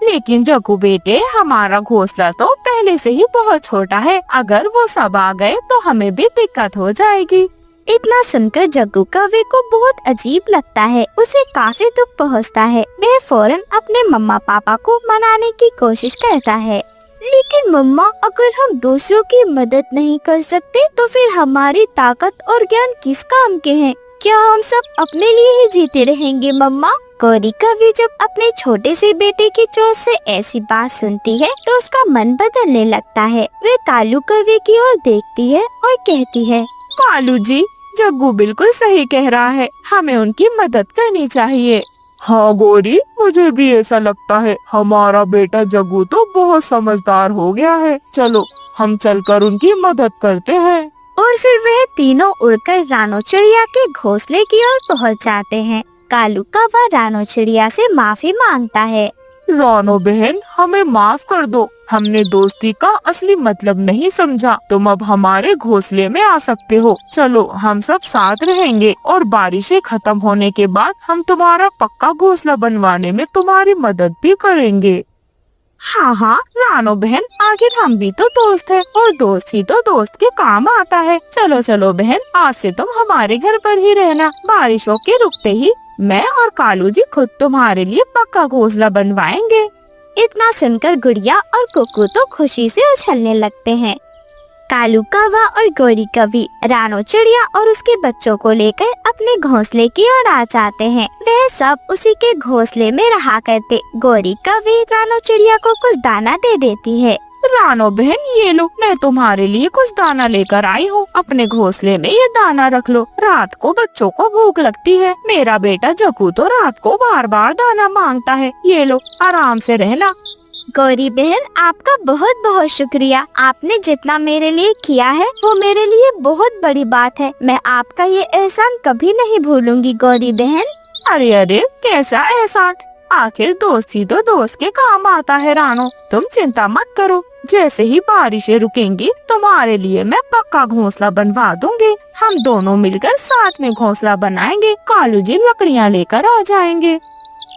लेकिन जग्गू बेटे, हमारा घोंसला तो पहले से ही बहुत छोटा है, अगर वो सब आ गए तो हमें भी दिक्कत हो जाएगी। इतना सुनकर जग्गू कौवे को बहुत अजीब लगता है। उसे काफी दुख पहुंचता है। वह फौरन अपने मम्मा पापा को मनाने की कोशिश करता है। लेकिन मम्मा, अगर हम दूसरों की मदद नहीं कर सकते तो फिर हमारी ताकत और ज्ञान किस काम के हैं? क्या हम सब अपने लिए ही जीते रहेंगे मम्मा? गौरी कौवी जब अपने छोटे से बेटे की चोट से ऐसी बात सुनती है तो उसका मन बदलने लगता है। वह कालू कौवे की ओर देखती है और कहती है, कालू जी, जग्गू बिल्कुल सही कह रहा है, हमें उनकी मदद करनी चाहिए। हाँ गौरी, मुझे भी ऐसा लगता है। हमारा बेटा जग्गू तो बहुत समझदार हो गया है। चलो हम चलकर उनकी मदद करते हैं। और फिर वह तीनों उड़कर रानो चिड़िया के घोंसले की ओर पहुंच जाते हैं। कालू कौवा रानो चिड़िया से माफी मांगता है। रानो बहन, हमें माफ कर दो। हमने दोस्ती का असली मतलब नहीं समझा। तुम अब हमारे घोंसले में आ सकते हो। चलो हम सब साथ रहेंगे और बारिशें खत्म होने के बाद हम तुम्हारा पक्का घोंसला बनवाने में तुम्हारी मदद भी करेंगे। हाँ हाँ रानो बहन, आखिर हम भी तो दोस्त हैं और दोस्त ही तो दोस्त के काम आता है। चलो चलो बहन, आज से तुम हमारे घर पर ही रहना। बारिशों के रुकते ही मैं और कालू जी खुद तुम्हारे लिए पक्का घोंसला बनवाएंगे। इतना सुनकर गुड़िया और कुकू तो खुशी से उछलने लगते हैं। कालू कौवा और गौरी कौवी रानो चिड़िया और उसके बच्चों को लेकर अपने घोंसले की ओर आ जाते हैं। वह सब उसी के घोंसले में रहा करते। गौरी कौवी रानो चिड़िया को कुछ दाना दे देती है। रानो बहन, ये लो, मैं तुम्हारे लिए कुछ दाना लेकर आई हूँ। अपने घोंसले में ये दाना रख लो। रात को बच्चों को भूख लगती है। मेरा बेटा जग्गू तो रात को बार बार दाना मांगता है। ये लो, आराम से रहना। गौरी बहन, आपका बहुत बहुत शुक्रिया। आपने जितना मेरे लिए किया है वो मेरे लिए बहुत बड़ी बात है। मैं आपका ये एहसान कभी नहीं भूलूंगी गौरी बहन। अरे अरे, कैसा एहसान? आखिर दोस्त ही तो दोस्त के काम आता है रानो। तुम चिंता मत करो। जैसे ही बारिशें रुकेंगी तुम्हारे लिए मैं पक्का घोंसला बनवा दूंगी। हम दोनों मिलकर साथ में घोंसला बनाएंगे। कालू जी लकड़ियाँ लेकर आ जाएंगे।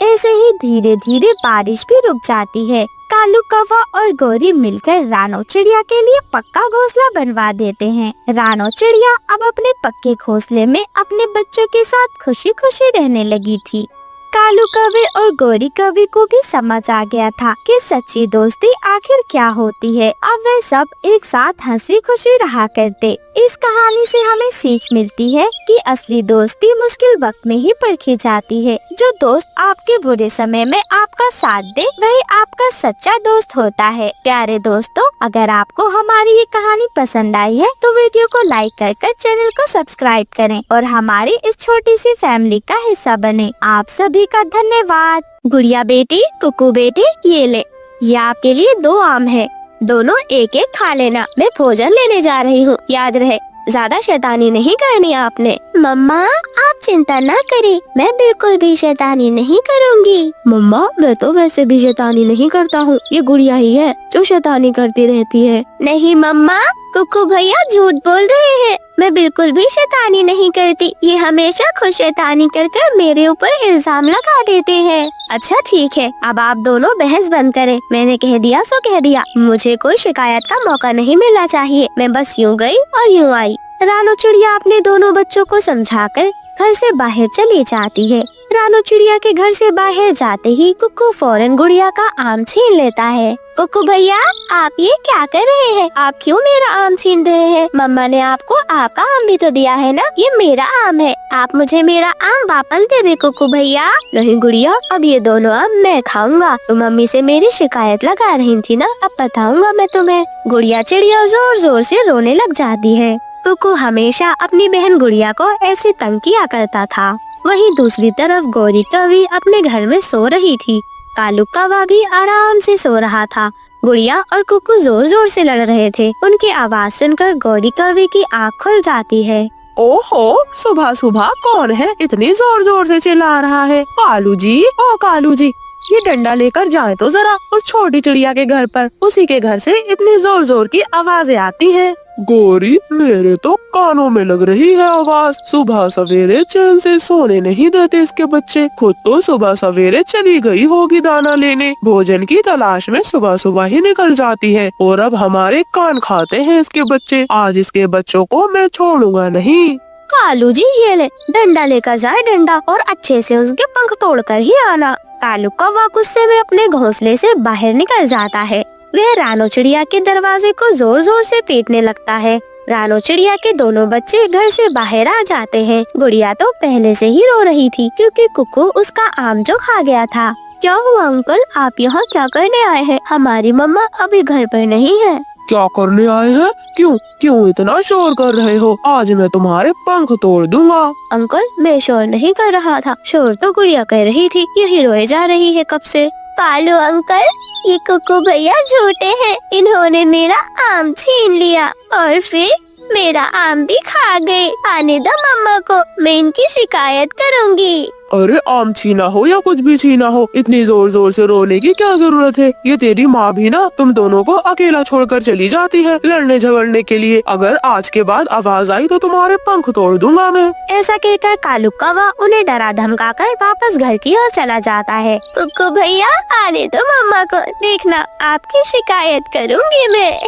ऐसे ही धीरे धीरे बारिश भी रुक जाती है। कालू कौवा और गौरी मिलकर रानो चिड़िया के लिए पक्का घोंसला बनवा देते हैं। रानो चिड़िया अब अपने पक्के घोंसले में अपने बच्चों के साथ खुशी खुशी रहने लगी थी। कालू कौवे और गौरी कौवी को भी समझ आ गया था कि सच्ची दोस्ती आखिर क्या होती है। अब वे सब एक साथ हंसी खुशी रहा करते। इस कहानी से हमें सीख मिलती है कि असली दोस्ती मुश्किल वक्त में ही परखी जाती है। जो दोस्त आपके बुरे समय में आपका साथ दे वही आपका सच्चा दोस्त होता है। प्यारे दोस्तों, अगर आपको हमारी ये कहानी पसंद आई है तो वीडियो को लाइक कर चैनल को सब्सक्राइब करें और हमारी इस छोटी सी फैमिली का हिस्सा बने। आप सभी का धन्यवाद। गुड़िया बेटी, कुकू बेटी, ये ले, ये आपके लिए 2 आम है। दोनों एक एक खा लेना। मैं भोजन लेने जा रही हूँ, याद रहे। ज्यादा शैतानी नहीं करनी आपने। मम्मा, आप चिंता न करें, मैं बिल्कुल भी शैतानी नहीं करूँगी। मम्मा, मैं तो वैसे भी शैतानी नहीं करता हूँ। ये गुड़िया ही है जो शैतानी करती रहती है। नहीं मम्मा, कुकू भैया झूठ बोल रहे हैं। मैं बिल्कुल भी शैतानी नहीं करती। ये हमेशा खुद शैतानी कर मेरे ऊपर इल्जाम लगा देते हैं। अच्छा ठीक है, अब आप दोनों बहस बंद करें। मैंने कह दिया सो कह दिया। मुझे कोई शिकायत का मौका नहीं मिलना चाहिए। मैं बस यूँ गई और यूँ आई। रानो चिड़िया अपने दोनों बच्चों को समझाकर घर से बाहर चली जाती है। रानो चिड़िया के घर से बाहर जाते ही कुकू फौरन गुड़िया का आम छीन लेता है। कुकू भैया, आप ये क्या कर रहे हैं? आप क्यों मेरा आम छीन रहे हैं? मम्मा ने आपको आपका आम भी तो दिया है ना। ये मेरा आम है, आप मुझे मेरा आम वापस दे दे कुकू भैया। नहीं गुड़िया, अब ये दोनों आम मैं खाऊंगा। तुम मम्मी से मेरी शिकायत लगा रही थी ना, अब बताऊंगा मैं तुम्हें। गुड़िया चिड़िया जोर जोर से रोने लग जाती है। कुकू हमेशा अपनी बहन गुड़िया को ऐसे तंग किया करता था। वहीं दूसरी तरफ गौरी कौवी अपने घर में सो रही थी। कालू कौवा भी आराम से सो रहा था। गुड़िया और कुकू जोर जोर से लड़ रहे थे। उनकी आवाज सुनकर गौरी कौवी की आँख खुल जाती है। ओहो, सुबह सुबह कौन है इतनी जोर जोर से चिल्ला रहा है? कालू जी, ओ कालू जी, ये डंडा लेकर जाए तो जरा उस छोटी चिड़िया के घर पर। उसी के घर से इतनी जोर जोर की आवाजें आती हैं। गौरी, मेरे तो कानों में लग रही है आवाज। सुबह सवेरे चैन से सोने नहीं देते इसके बच्चे। खुद तो सुबह सवेरे चली गई होगी दाना लेने। भोजन की तलाश में सुबह सुबह ही निकल जाती है और अब हमारे कान खाते हैं इसके बच्चे। आज इसके बच्चों को मैं छोड़ूंगा नहीं। कालू जी ये ले, डंडा लेकर जाए डंडा, और अच्छे से उसके पंख तोड़कर ही आना। कालू कौवा गुस्से में अपने घोंसले से बाहर निकल जाता है। वह रानो चिड़िया के दरवाजे को जोर जोर से पीटने लगता है। रानो चिड़िया के दोनों बच्चे घर से बाहर आ जाते हैं। गुड़िया तो पहले से ही रो रही थी क्योंकि कुक्कू उसका आम जो खा गया था। क्या हुआ अंकल, आप यहाँ क्या करने आए हैं? हमारी मम्मा अभी घर पर नहीं है। क्या करने आए हैं? क्यों क्यों इतना शोर कर रहे हो? आज मैं तुम्हारे पंख तोड़ दूंगा। अंकल मैं शोर नहीं कर रहा था, शोर तो गुड़िया कर रही थी, यही रोए जा रही है कब से। कालू अंकल, ये कुक्कू भैया झूठे हैं, इन्होंने मेरा आम छीन लिया और फिर मेरा आम भी खा गए। आने दो मम्मा को, मैं इनकी शिकायत करूँगी। अरे आम छीना हो या कुछ भी छीना हो, इतनी जोर जोर से रोने की क्या जरूरत है? ये तेरी माँ भी ना तुम दोनों को अकेला छोड़कर चली जाती है लड़ने झगड़ने के लिए। अगर आज के बाद आवाज आई तो तुम्हारे पंख तोड़ दूंगा मैं। ऐसा कहकर कालू कौवा उन्हें डरा धमकाकर वापस घर की ओर चला जाता है। कुक्कू भैया आने दो मम्मा को, देखना आपकी शिकायत करूँगी मैं।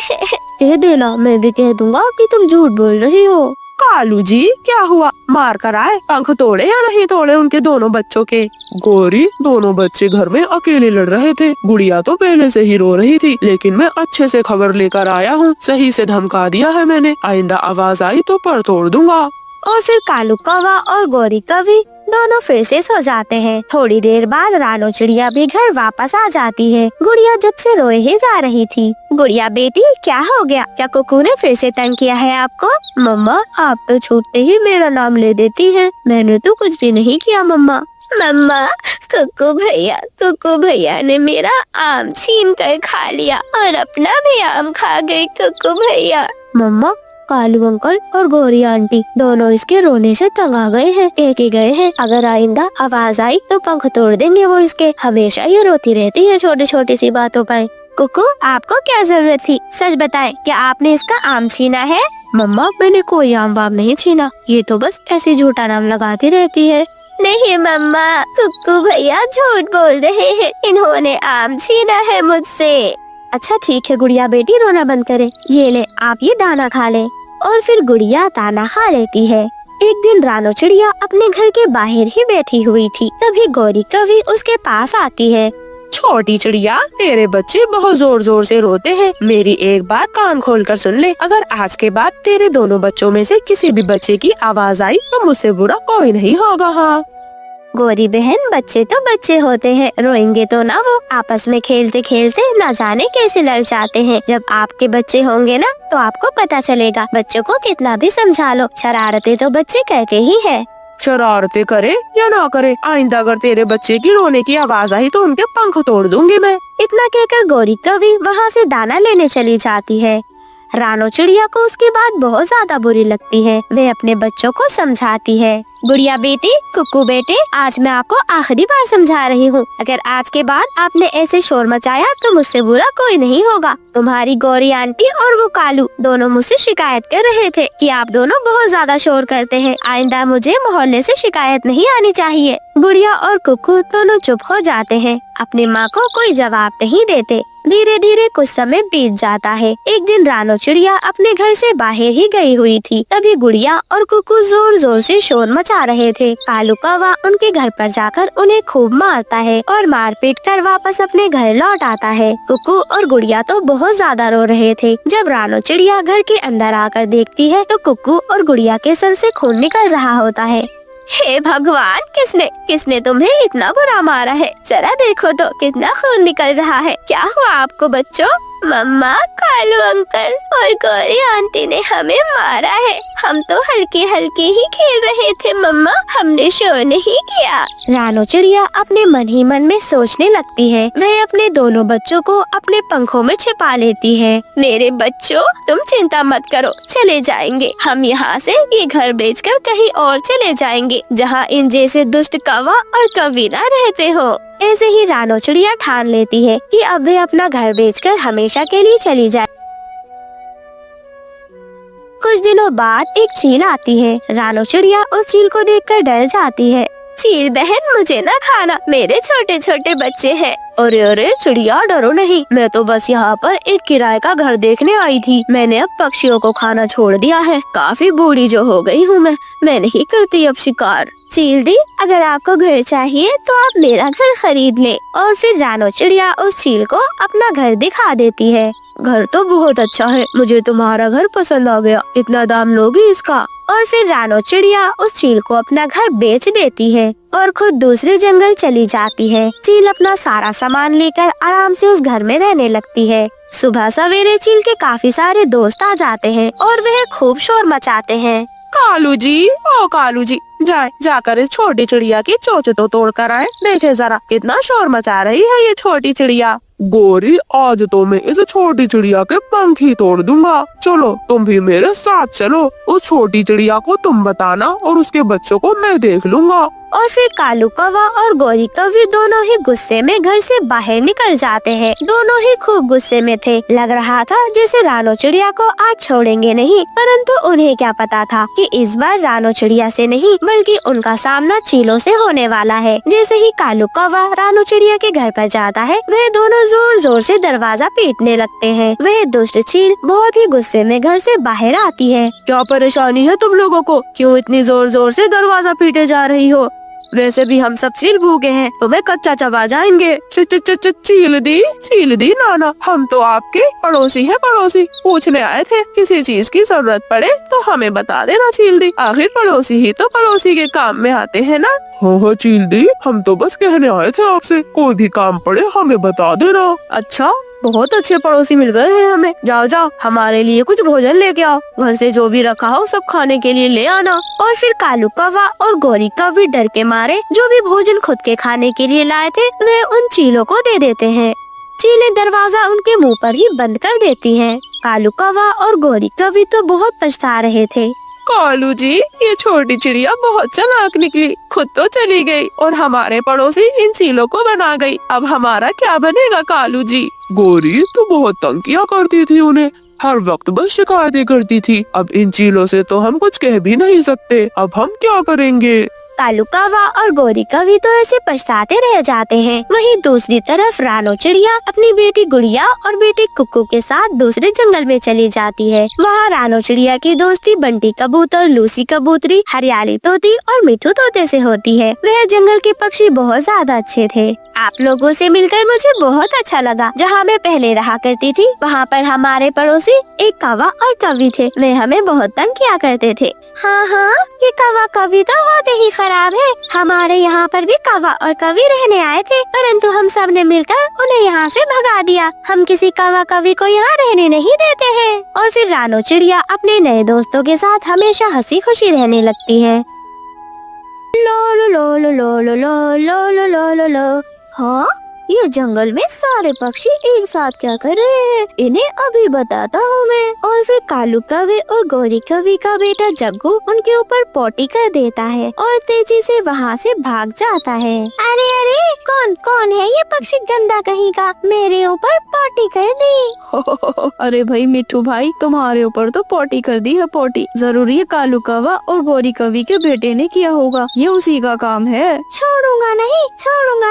कह देना, मैं भी कह दूंगा कि तुम झूठ बोल रही हो। कालू जी क्या हुआ, मार कर आए? पंख तोड़े या नहीं तोड़े उनके दोनों बच्चों के? गौरी, दोनों बच्चे घर में अकेले लड़ रहे थे। गुड़िया तो पहले से ही रो रही थी, लेकिन मैं अच्छे से खबर लेकर आया हूँ। सही से धमका दिया है मैंने, आइंदा आवाज आई तो पर तोड़ दूंगा। और फिर कालू कौवा और गौरी कवि दोनों फिर से सो जाते हैं। थोड़ी देर बाद रानो चिड़िया भी घर वापस आ जाती है। गुड़िया जब से रोए ही जा रही थी। गुड़िया बेटी क्या हो गया, क्या कुक्कू ने फिर से तंग किया है आपको? मम्मा आप तो छूटते ही मेरा नाम ले देती हैं। मैंने तो कुछ भी नहीं किया मम्मा। मम्मा कुक्कू भैया ने मेरा आम छीन कर खा लिया और अपना भी आम खा गए कुक्कू भैया। मम्मा कालू अंकल और गौरी आंटी दोनों इसके रोने से तंग आ गए हैं, एक ही गए हैं। अगर आइंदा आवाज आई तो पंख तोड़ देंगे वो इसके। हमेशा ये रोती रहती है छोटी छोटी सी बातों पर। कुक्कू आपको क्या जरूरत थी, सच बताएं, क्या आपने इसका आम छीना है? मम्मा मैंने कोई आम वाम नहीं छीना, ये तो बस ऐसे झूठा नाम लगाती रहती है। नहीं मम्मा, कुक्कू भैया झूठ बोल रहे हैं, इन्होंने आम छीना है मुझसे। अच्छा ठीक है गुड़िया बेटी, रोना बंद करे, ये ले आप ये दाना खा ले। और फिर गुड़िया दाना खा लेती है। एक दिन रानो चिड़िया अपने घर के बाहर ही बैठी हुई थी, तभी गौरी कवि उसके पास आती है। छोटी चिड़िया, तेरे बच्चे बहुत जोर जोर से रोते हैं। मेरी एक बात कान खोल कर सुन ले, अगर आज के बाद तेरे दोनों बच्चों में से किसी भी बच्चे की आवाज आई तो मुझसे बुरा कोई नहीं होगा। हाँ गौरी बहन, बच्चे तो बच्चे होते हैं, रोएंगे तो ना, वो आपस में खेलते खेलते ना जाने कैसे लड़ जाते हैं। जब आपके बच्चे होंगे ना तो आपको पता चलेगा। बच्चों को कितना भी समझा लो, शरारतें तो बच्चे करते ही है। शरारतें करे या ना करे, आइंदा अगर तेरे बच्चे की रोने की आवाज आई तो उनके पंख तोड़ दूंगी मैं। इतना कहकर गौरी कवि वहाँ से दाना लेने चली जाती है। रानो चिड़िया को उसकी बात बहुत ज्यादा बुरी लगती है। वे अपने बच्चों को समझाती है। गुड़िया बेटी, कुक्कू बेटे, आज मैं आपको आखिरी बार समझा रही हूँ, अगर आज के बाद आपने ऐसे शोर मचाया तो मुझसे बुरा कोई नहीं होगा। तुम्हारी गौरी आंटी और वो कालू दोनों मुझसे शिकायत कर रहे थे कि आप दोनों बहुत ज्यादा शोर करते हैं। आइंदा मुझे मोहल्ले से शिकायत नहीं आनी चाहिए। गुड़िया और कुक्कू दोनों चुप हो जाते हैं, अपनी माँ को कोई जवाब नहीं देते। धीरे धीरे कुछ समय बीत जाता है। एक दिन रानो चिड़िया अपने घर से बाहर ही गई हुई थी, तभी गुड़िया और कुक्कू जोर जोर से शोर मचा रहे थे। कालू कौवा उनके घर पर जाकर उन्हें खूब मारता है और मार पीट कर वापस अपने घर लौट आता है। कुक्कू और गुड़िया तो बहुत ज्यादा रो रहे थे। जब रानो चिड़िया घर के अंदर आकर देखती है तो कुक्कू और गुड़िया के सर से खून निकल रहा होता है। हे भगवान, किसने तुम्हें इतना बुरा मारा है? जरा देखो तो कितना खून निकल रहा है। क्या हुआ आपको बच्चों? मम्मा, कालू अंकल और गौरी आंटी ने हमें मारा है। हम तो हल्के हल्के ही खेल रहे थे मम्मा, हमने शोर नहीं किया। रानो चिड़िया अपने मन ही मन में सोचने लगती है। वह अपने दोनों बच्चों को अपने पंखों में छिपा लेती है। मेरे बच्चों, तुम चिंता मत करो, चले जाएंगे। हम यहाँ से ये घर बेचकर कहीं और चले जाएंगे, जहाँ इन जैसे दुष्ट कौवा और कबीरा रहते हो। ऐसे ही रानो चिड़िया ठान लेती है कि अब वे अपना घर बेचकर हमेशा के लिए चली जाए। कुछ दिनों बाद एक चील आती है। रानो चिड़िया उस चील को देखकर डर जाती है। चील बहन, मुझे न खाना, मेरे छोटे छोटे बच्चे हैं। अरे अरे चिड़िया डरो नहीं, मैं तो बस यहाँ पर एक किराए का घर देखने आई थी। मैंने अब पक्षियों को खाना छोड़ दिया है। काफी बूढ़ी जो हो गई हूँ मैं नहीं करती अब शिकार। चील दी, अगर आपको घर चाहिए तो आप मेरा घर खरीद ले। और फिर रानो चिड़िया उस चील को अपना घर दिखा देती है। घर तो बहुत अच्छा है, मुझे तुम्हारा घर पसंद आ गया। इतना दाम लोगी इसका? और फिर रानो चिड़िया उस चील को अपना घर बेच देती है और खुद दूसरे जंगल चली जाती है। चील अपना सारा सामान लेकर आराम से उस घर में रहने लगती है। सुबह सवेरे चील के काफी सारे दोस्त आ जाते हैं और वह खूब शोर मचाते हैं। कालू जी, ओ कालू जी, जाकर इस छोटी चिड़िया की चोंच तो तोड़ कर आए। देखे जरा कितना शोर मचा रही है ये छोटी चिड़िया। गोरी, आज तो मैं इस छोटी चिड़िया के पंख ही तोड़ दूंगा। चलो तुम भी मेरे साथ चलो। उस छोटी चिड़िया को तुम बताना और उसके बच्चों को मैं देख लूंगा। और फिर कालू कौवा और गोरी कौवी दोनों ही गुस्से में घर से बाहर निकल जाते हैं। दोनों ही खूब गुस्से में थे। लग रहा था जैसे रानो चिड़िया को आज छोड़ेंगे नहीं, परंतु उन्हें क्या पता था कि इस बार रानो चिड़िया से नहीं बल्कि उनका सामना चीलों से होने वाला है। जैसे ही कालू कौवा रानो चिड़िया के घर पर जाता है, वह दोनों जोर जोर से दरवाजा पीटने लगते हैं। वह दुष्ट चील बहुत ही गुस्से में घर से बाहर आती है। क्या परेशानी है तुम लोगों को? क्यों इतनी जोर जोर से दरवाजा पीटे जा रही हो? वैसे भी हम सब चील भूखे हैं, तुम्हें कच्चा चबा जाएंगे। चील दी नाना, हम तो आपके पड़ोसी हैं। पड़ोसी पूछने आए थे, किसी चीज की जरूरत पड़े तो हमें बता देना चील दी। आखिर पड़ोसी ही तो पड़ोसी के काम में आते हैं ना। हाँ चील दी, हम तो बस कहने आए थे आपसे, कोई भी काम पड़े हमें बता देना। अच्छा, बहुत अच्छे पड़ोसी मिल गए हैं हमें। जाओ जाओ, हमारे लिए कुछ भोजन लेके आओ। घर से जो भी रखा हो सब खाने के लिए ले आना। और फिर कालू कौवा और गोरी कौवी डर के मारे जो भी भोजन खुद के खाने के लिए लाए थे वे उन चीलों को दे देते हैं। चीलें दरवाजा उनके मुंह पर ही बंद कर देती हैं। कालू कौवा और गोरी कौवी तो बहुत पछता रहे थे। कालू जी, ये छोटी चिड़िया बहुत चालाक निकली, खुद तो चली गई और हमारे पड़ोसी इन चीलों को बना गई। अब हमारा क्या बनेगा कालू जी? गोरी, तू बहुत तंग किया करती थी उन्हें, हर वक्त बस शिकायतें करती थी। अब इन चीलों से तो हम कुछ कह भी नहीं सकते, अब हम क्या करेंगे? कालू कौवा और गोरी कौवी तो ऐसे पछताते रह जाते हैं। वहीं दूसरी तरफ रानो चिड़िया अपनी बेटी गुड़िया और बेटी कुक्कू के साथ दूसरे जंगल में चली जाती है। वहाँ रानो चिड़िया की दोस्ती बंटी कबूतर, लूसी कबूतरी, हरियाली तोती और मिठू तोते से होती है। वह जंगल के पक्षी बहुत ज्यादा अच्छे थे। आप लोगों से मिलकर मुझे बहुत अच्छा लगा। जहाँ मैं पहले रहा करती थी वहाँ पर हमारे पड़ोसी एक कौवा और कौवी थे। वे हमें बहुत तंग किया करते थे। हाँ, ये कौवा कौवी तो होते ही खराब है। हमारे यहाँ पर भी कौवा और कौवी रहने आए थे, परंतु हम सब ने मिलकर उन्हें यहाँ से भगा दिया। हम किसी कौवा कौवी को यहाँ रहने नहीं देते हैं। और फिर रानो चिड़िया अपने नए दोस्तों के साथ हमेशा हंसी खुशी रहने लगती है। लो लो लो लो लो लो लो लो लो लो लो लो। हाँ, ये जंगल में सारे पक्षी एक साथ क्या कर रहे हैं, इन्हें अभी बताता हूँ मैं। और फिर कालू कौवे और गोरी कौवी का बेटा जग्गू उनके ऊपर पोटी कर देता है और तेजी से वहाँ से भाग जाता है। अरे अरे, कौन है ये पक्षी गंदा कहीं का, मेरे ऊपर पोटी कर दी। अरे भाई मिठू भाई, तुम्हारे ऊपर तो पोटी कर दी है पोटी। जरूरी है कालू कौवा और गोरी कौवी के बेटे ने किया होगा, ये उसी का काम है। छोड़ूंगा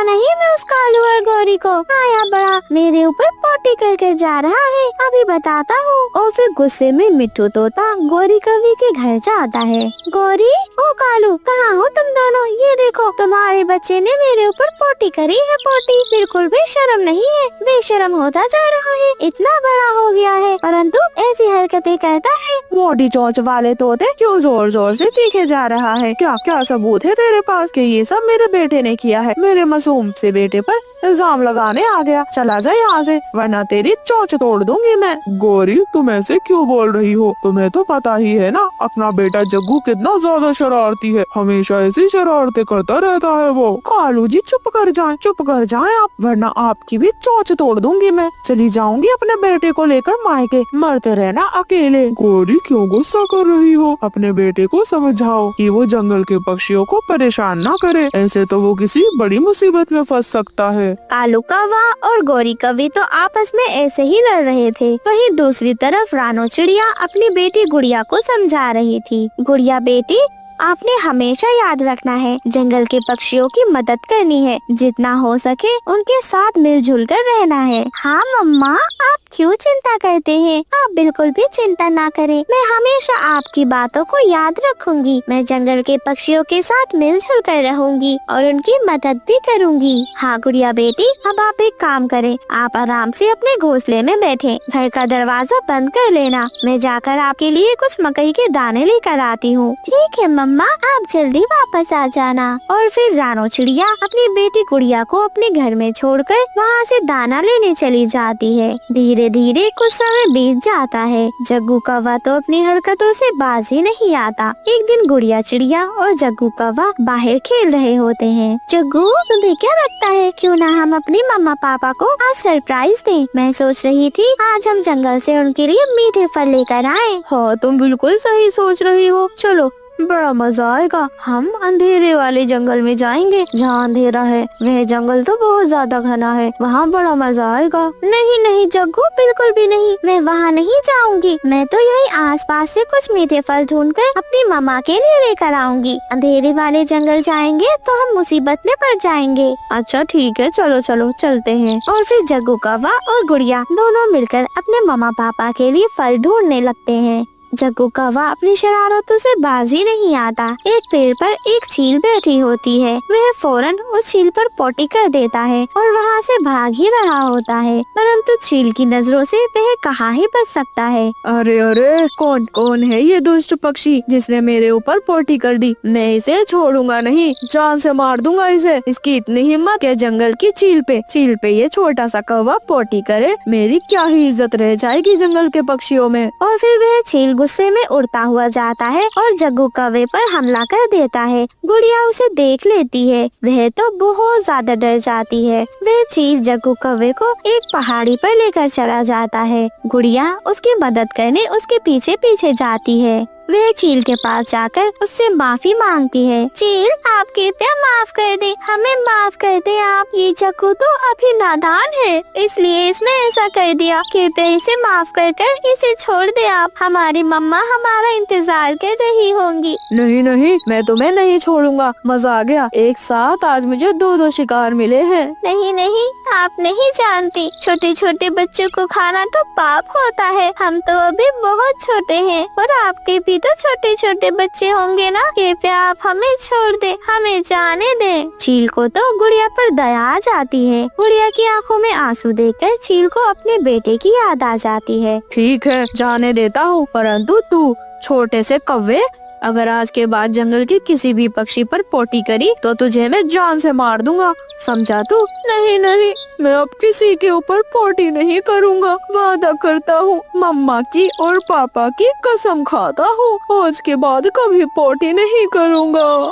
नहीं मैं उस कालू और गोरी को। आया बड़ा मेरे ऊपर पोटी करके जा रहा है, अभी बताता हूँ। और फिर गुस्से में मिठू तोता गोरी कौवी के घर जाता है। गोरी, ओ कालू, कहाँ हो तुम दोनों? ये देखो, तुम्हारे बच्चे ने मेरे ऊपर पोटी करी है। पोटी बिल्कुल भी शर्म नहीं है, बेशर्म होता जा रहा है, इतना बड़ा हो गया है परंतु ऐसी हरकतें करता है। मोटी चोंच वाले तोते, क्यों जोर जोर से चीखे जा रहा है? क्या सबूत है तेरे पास कि ये सब मेरे बेटे ने किया है? मेरे मासूम से बेटे पर इल्जाम लगाने आ गया। चला जा यहाँ से, वरना तेरी चोंच तोड़ दूंगी मैं। गोरी, तुम ऐसे क्यों बोल रही हो? तुम्हें तो पता ही है ना अपना बेटा जग्गू कितना ज्यादा शरारती है, हमेशा ऐसी शरारतें करता रहता है वो। कालू जी चुप कर जाएं आप, वरना आपकी भी चोंच तोड़ दूंगी मैं। चली जाऊंगी अपने बेटे को लेकर मायके, मरते रहना अकेले। गोरी, क्यों गुस्सा कर रही हो? अपने बेटे को समझाओ कि वो जंगल के पक्षियों को परेशान ना करे, ऐसे तो वो किसी बड़ी मुसीबत में फंस सकता है। कालू कौवा और गोरी कौवी तो आपस में ऐसे ही लड़ रहे थे। वहीं दूसरी तरफ रानो चिड़िया अपनी बेटी गुड़िया को समझा रही थी। गुड़िया बेटी, आपने हमेशा याद रखना है, जंगल के पक्षियों की मदद करनी है, जितना हो सके उनके साथ मिलजुल कर रहना है। हाँ मम्मा, आप क्यों चिंता करते हैं? आप बिल्कुल भी चिंता ना करें, मैं हमेशा आपकी बातों को याद रखूंगी। मैं जंगल के पक्षियों के साथ मिलजुल कर रहूंगी और उनकी मदद भी करूंगी। हाँ गुड़िया बेटी, अब आप एक काम करें, आप आराम से अपने घोंसले में बैठे, घर का दरवाजा बंद कर लेना। मैं जाकर आपके लिए कुछ मकई के दाने लेकर आती हूँ। ठीक है मम्मा, आप जल्दी वापस आ जाना। और फिर रानो चिड़िया अपनी बेटी गुड़िया को अपने घर में छोड़कर वहाँ से दाना लेने चली जाती है। धीरे धीरे कुछ समय बीत जाता है। जग्गू कौवा तो अपनी हरकतों से बाज ही नहीं आता। एक दिन गुड़िया चिड़िया और जग्गू कौवा बाहर खेल रहे होते हैं। जग्गू, तुम्हें क्या लगता है, क्यों ना हम अपने मम्मा पापा को आज सरप्राइज दें? मैं सोच रही थी आज हम जंगल से उनके लिए मीठे फल लेकर आए। हाँ, तुम बिल्कुल सही सोच रही हो। चलो, बड़ा मजा आएगा। हम अंधेरे वाले जंगल में जाएंगे, जहाँ अंधेरा है। वह जंगल तो बहुत ज्यादा घना है, वहाँ बड़ा मजा आएगा। नहीं नहीं जग्गू, बिल्कुल भी नहीं, मैं वहाँ नहीं जाऊंगी। मैं तो यही आसपास से कुछ मीठे फल ढूंढकर अपनी मम्मा के लिए लेकर आऊंगी। अंधेरे वाले जंगल जाएंगे तो हम मुसीबत में पड़ जाएंगे। अच्छा ठीक है, चलो चलो चलते हैं। और फिर जग्गू कौवा और गुड़िया दोनों मिलकर अपने मम्मा पापा के लिए फल ढूंढने लगते हैं। जग्गू कौवा अपनी शरारतों से बाज ही नहीं आता। एक पेड़ पर एक चील बैठी होती है। वह फौरन उस चील पर पोटी कर देता है और वहाँ से भाग ही रहा होता है, परंतु चील की नजरों से वह कहाँ ही बच सकता है। अरे अरे, कौन कौन है ये दुष्ट पक्षी जिसने मेरे ऊपर पोटी कर दी? मैं इसे छोड़ूंगा नहीं, जान से मार दूंगा इसे। इसकी इतनी हिम्मत क्या जंगल की चील पे ये छोटा सा कौवा पोटी करे? मेरी क्या ही इज्जत रह जाएगी जंगल के पक्षियों में। और फिर वह चील गुस्से में उड़ता हुआ जाता है और जग्गू कौवे पर हमला कर देता है। गुड़िया उसे देख लेती है, वह तो बहुत ज्यादा डर जाती है। वह चील जग्गू कौवे को एक पहाड़ी पर लेकर चला जाता है। गुड़िया उसकी मदद करने उसके पीछे पीछे जाती है। वह चील के पास जाकर उससे माफी मांगती है। चील, आप कृपया माफ कर दे, हमें माफ कर दे आप। ये जग्गू तो अभी नादान है, इसलिए इसने ऐसा कर दिया। कृपया इसे माफ कर इसे छोड़ दे आप। हमारी मम्मा हमारा इंतजार कर रही होंगी। नहीं नहीं, मैं तुम्हें नहीं छोड़ूंगा। मजा आ गया, एक साथ आज मुझे दो शिकार मिले हैं। नहीं नहीं, आप नहीं जानती, छोटे छोटे बच्चों को खाना तो पाप होता है। हम तो अभी बहुत छोटे हैं और आपके भी तो छोटे छोटे बच्चे होंगे ना। कृपया आप हमें छोड़ दे, हमें जाने दे। चील को तो गुड़िया पर दया आ जाती है। गुड़िया की आंखों में आंसू देखकर चील को अपने बेटे की याद आ जाती है। ठीक है, जाने देता हूँ, परंतु तू छोटे से कौवे, अगर आज के बाद जंगल के किसी भी पक्षी पर पोटी करी तो तुझे मैं जान से मार दूंगा, समझा तू? नहीं नहीं, मैं अब किसी के ऊपर पोटी नहीं करूंगा, वादा करता हूँ। मम्मा की और पापा की कसम खाता हूँ, आज के बाद कभी पोटी नहीं करूंगा।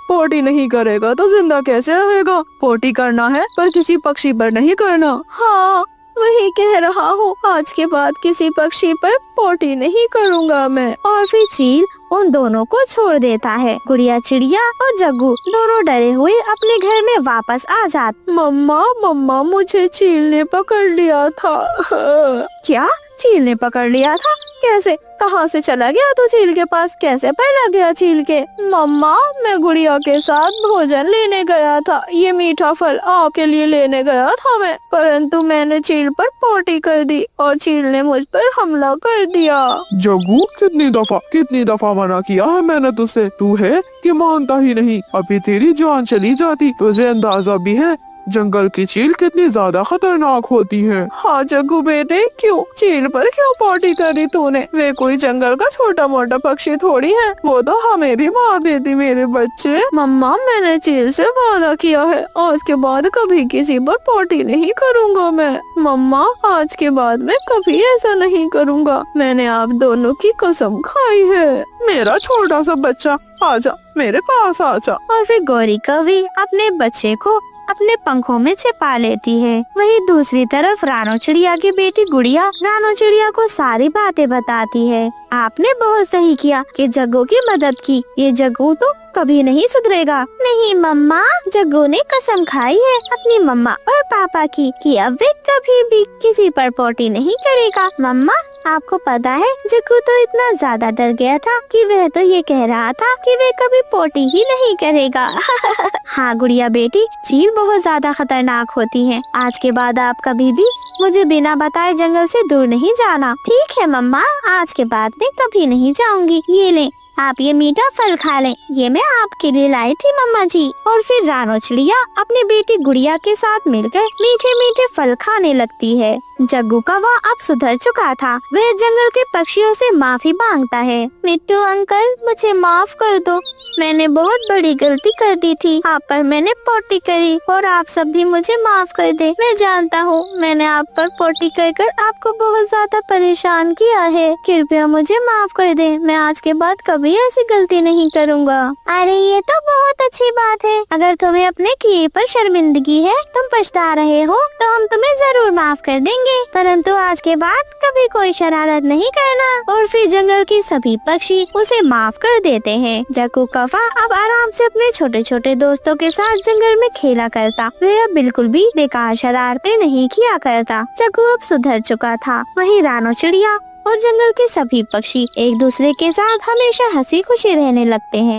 पोटी नहीं करेगा तो जिंदा कैसे रहेगा? पोटी करना है पर किसी पक्षी पर नहीं करना। हाँ, वही कह रहा हूँ, आज के बाद किसी पक्षी पर पोटी नहीं करूँगा मैं। और फिर चील उन दोनों को छोड़ देता है। गुड़िया चिड़िया और जग्गू दोनों डरे हुए अपने घर में वापस आ जाते। मम्मा मुझे चील ने पकड़ लिया था। क्या? चील ने पकड़ लिया था? कैसे? कहाँ से चला गया तू चील के पास? कैसे पकड़ा गया चील के? मम्मा, मैं गुड़िया के साथ भोजन लेने गया था, ये मीठा फल आपके लिए लेने गया था मैं, परंतु मैंने चील पर पोटी कर दी और चील ने मुझ पर हमला कर दिया। जग्गू, कितनी दफा मना किया है मैंने तुझसे, तू है कि मानता ही नहीं। अभी तेरी जान चली जाती। तुझे अंदाजा भी है जंगल की चील कितनी ज्यादा खतरनाक होती है। हाँ जग्गू बेटे, क्यों चील पर क्यों पोटी करी तूने? वे कोई जंगल का छोटा मोटा पक्षी थोड़ी है, वो तो हमें भी मार देती मेरे बच्चे। मम्मा, मैंने चील से वादा किया है, आज के बाद कभी किसी पर पोटी नहीं करूँगा मैं। मम्मा, आज के बाद मैं कभी ऐसा नहीं करूँगा, मैंने आप दोनों की कसम खाई है। मेरा छोटा सा बच्चा, आजा मेरे पास आजा। और फिर गौरी कौवी अपने बच्चे को अपने पंखों में छिपा लेती है। वहीं दूसरी तरफ रानो चिड़िया की बेटी गुड़िया रानो चिड़िया को सारी बातें बताती है। आपने बहुत सही किया कि जग्गू की मदद की। ये जग्गू तो कभी नहीं सुधरेगा। नहीं मम्मा, जग्गू ने कसम खाई है अपनी मम्मा और पापा की कि अब वे कभी भी किसी पर पोटी नहीं करेगा। मम्मा, आपको पता है जग्गू तो इतना ज्यादा डर गया था कि वह तो ये कह रहा था कि वह कभी पोटी ही नहीं करेगा। हाँ गुड़िया बेटी, चील बहुत ज्यादा खतरनाक होती हैं। आज के बाद आप कभी भी मुझे बिना बताए जंगल से दूर नहीं जाना। ठीक है मम्मा, आज के बाद मैं कभी नहीं जाऊंगी। ये लें, आप ये मीठा फल खा लें, ये मैं आपके लिए लाई थी मम्मा जी। और फिर रानो चिड़िया अपनी बेटी गुड़िया के साथ मिलकर मीठे मीठे फल खाने लगती है। जग्गू का वह अब सुधर चुका था। वह जंगल के पक्षियों से माफी मांगता है। मिट्टू अंकल, मुझे माफ कर दो, मैंने बहुत बड़ी गलती कर दी थी। आप पर मैंने पोटी करी और आप सब भी मुझे माफ कर दे। मैं जानता हूँ मैंने आप पर पोटी कर आपको बहुत ज्यादा परेशान किया है। कृपया मुझे माफ कर दे। मैं आज के बाद कभी ऐसी गलती नहीं करूँगा। अरे ये तो बहुत अच्छी बात है। अगर तुम्हें अपने किए पर शर्मिंदगी है, तुम पछता रहे हो, तो हम तुम्हें जरूर माफ कर देंगे, परंतु आज के बाद कभी कोई शरारत नहीं करना। और फिर जंगल के सभी पक्षी उसे माफ कर देते हैं। जग्गू कौवा अब आराम से अपने छोटे छोटे दोस्तों के साथ जंगल में खेला करता। वह अब बिल्कुल भी बेकार शरारतें नहीं किया करता। जग्गू अब सुधर चुका था। वहीं रानो चिड़िया और जंगल के सभी पक्षी एक दूसरे के साथ हमेशा हंसी खुशी रहने लगते हैं।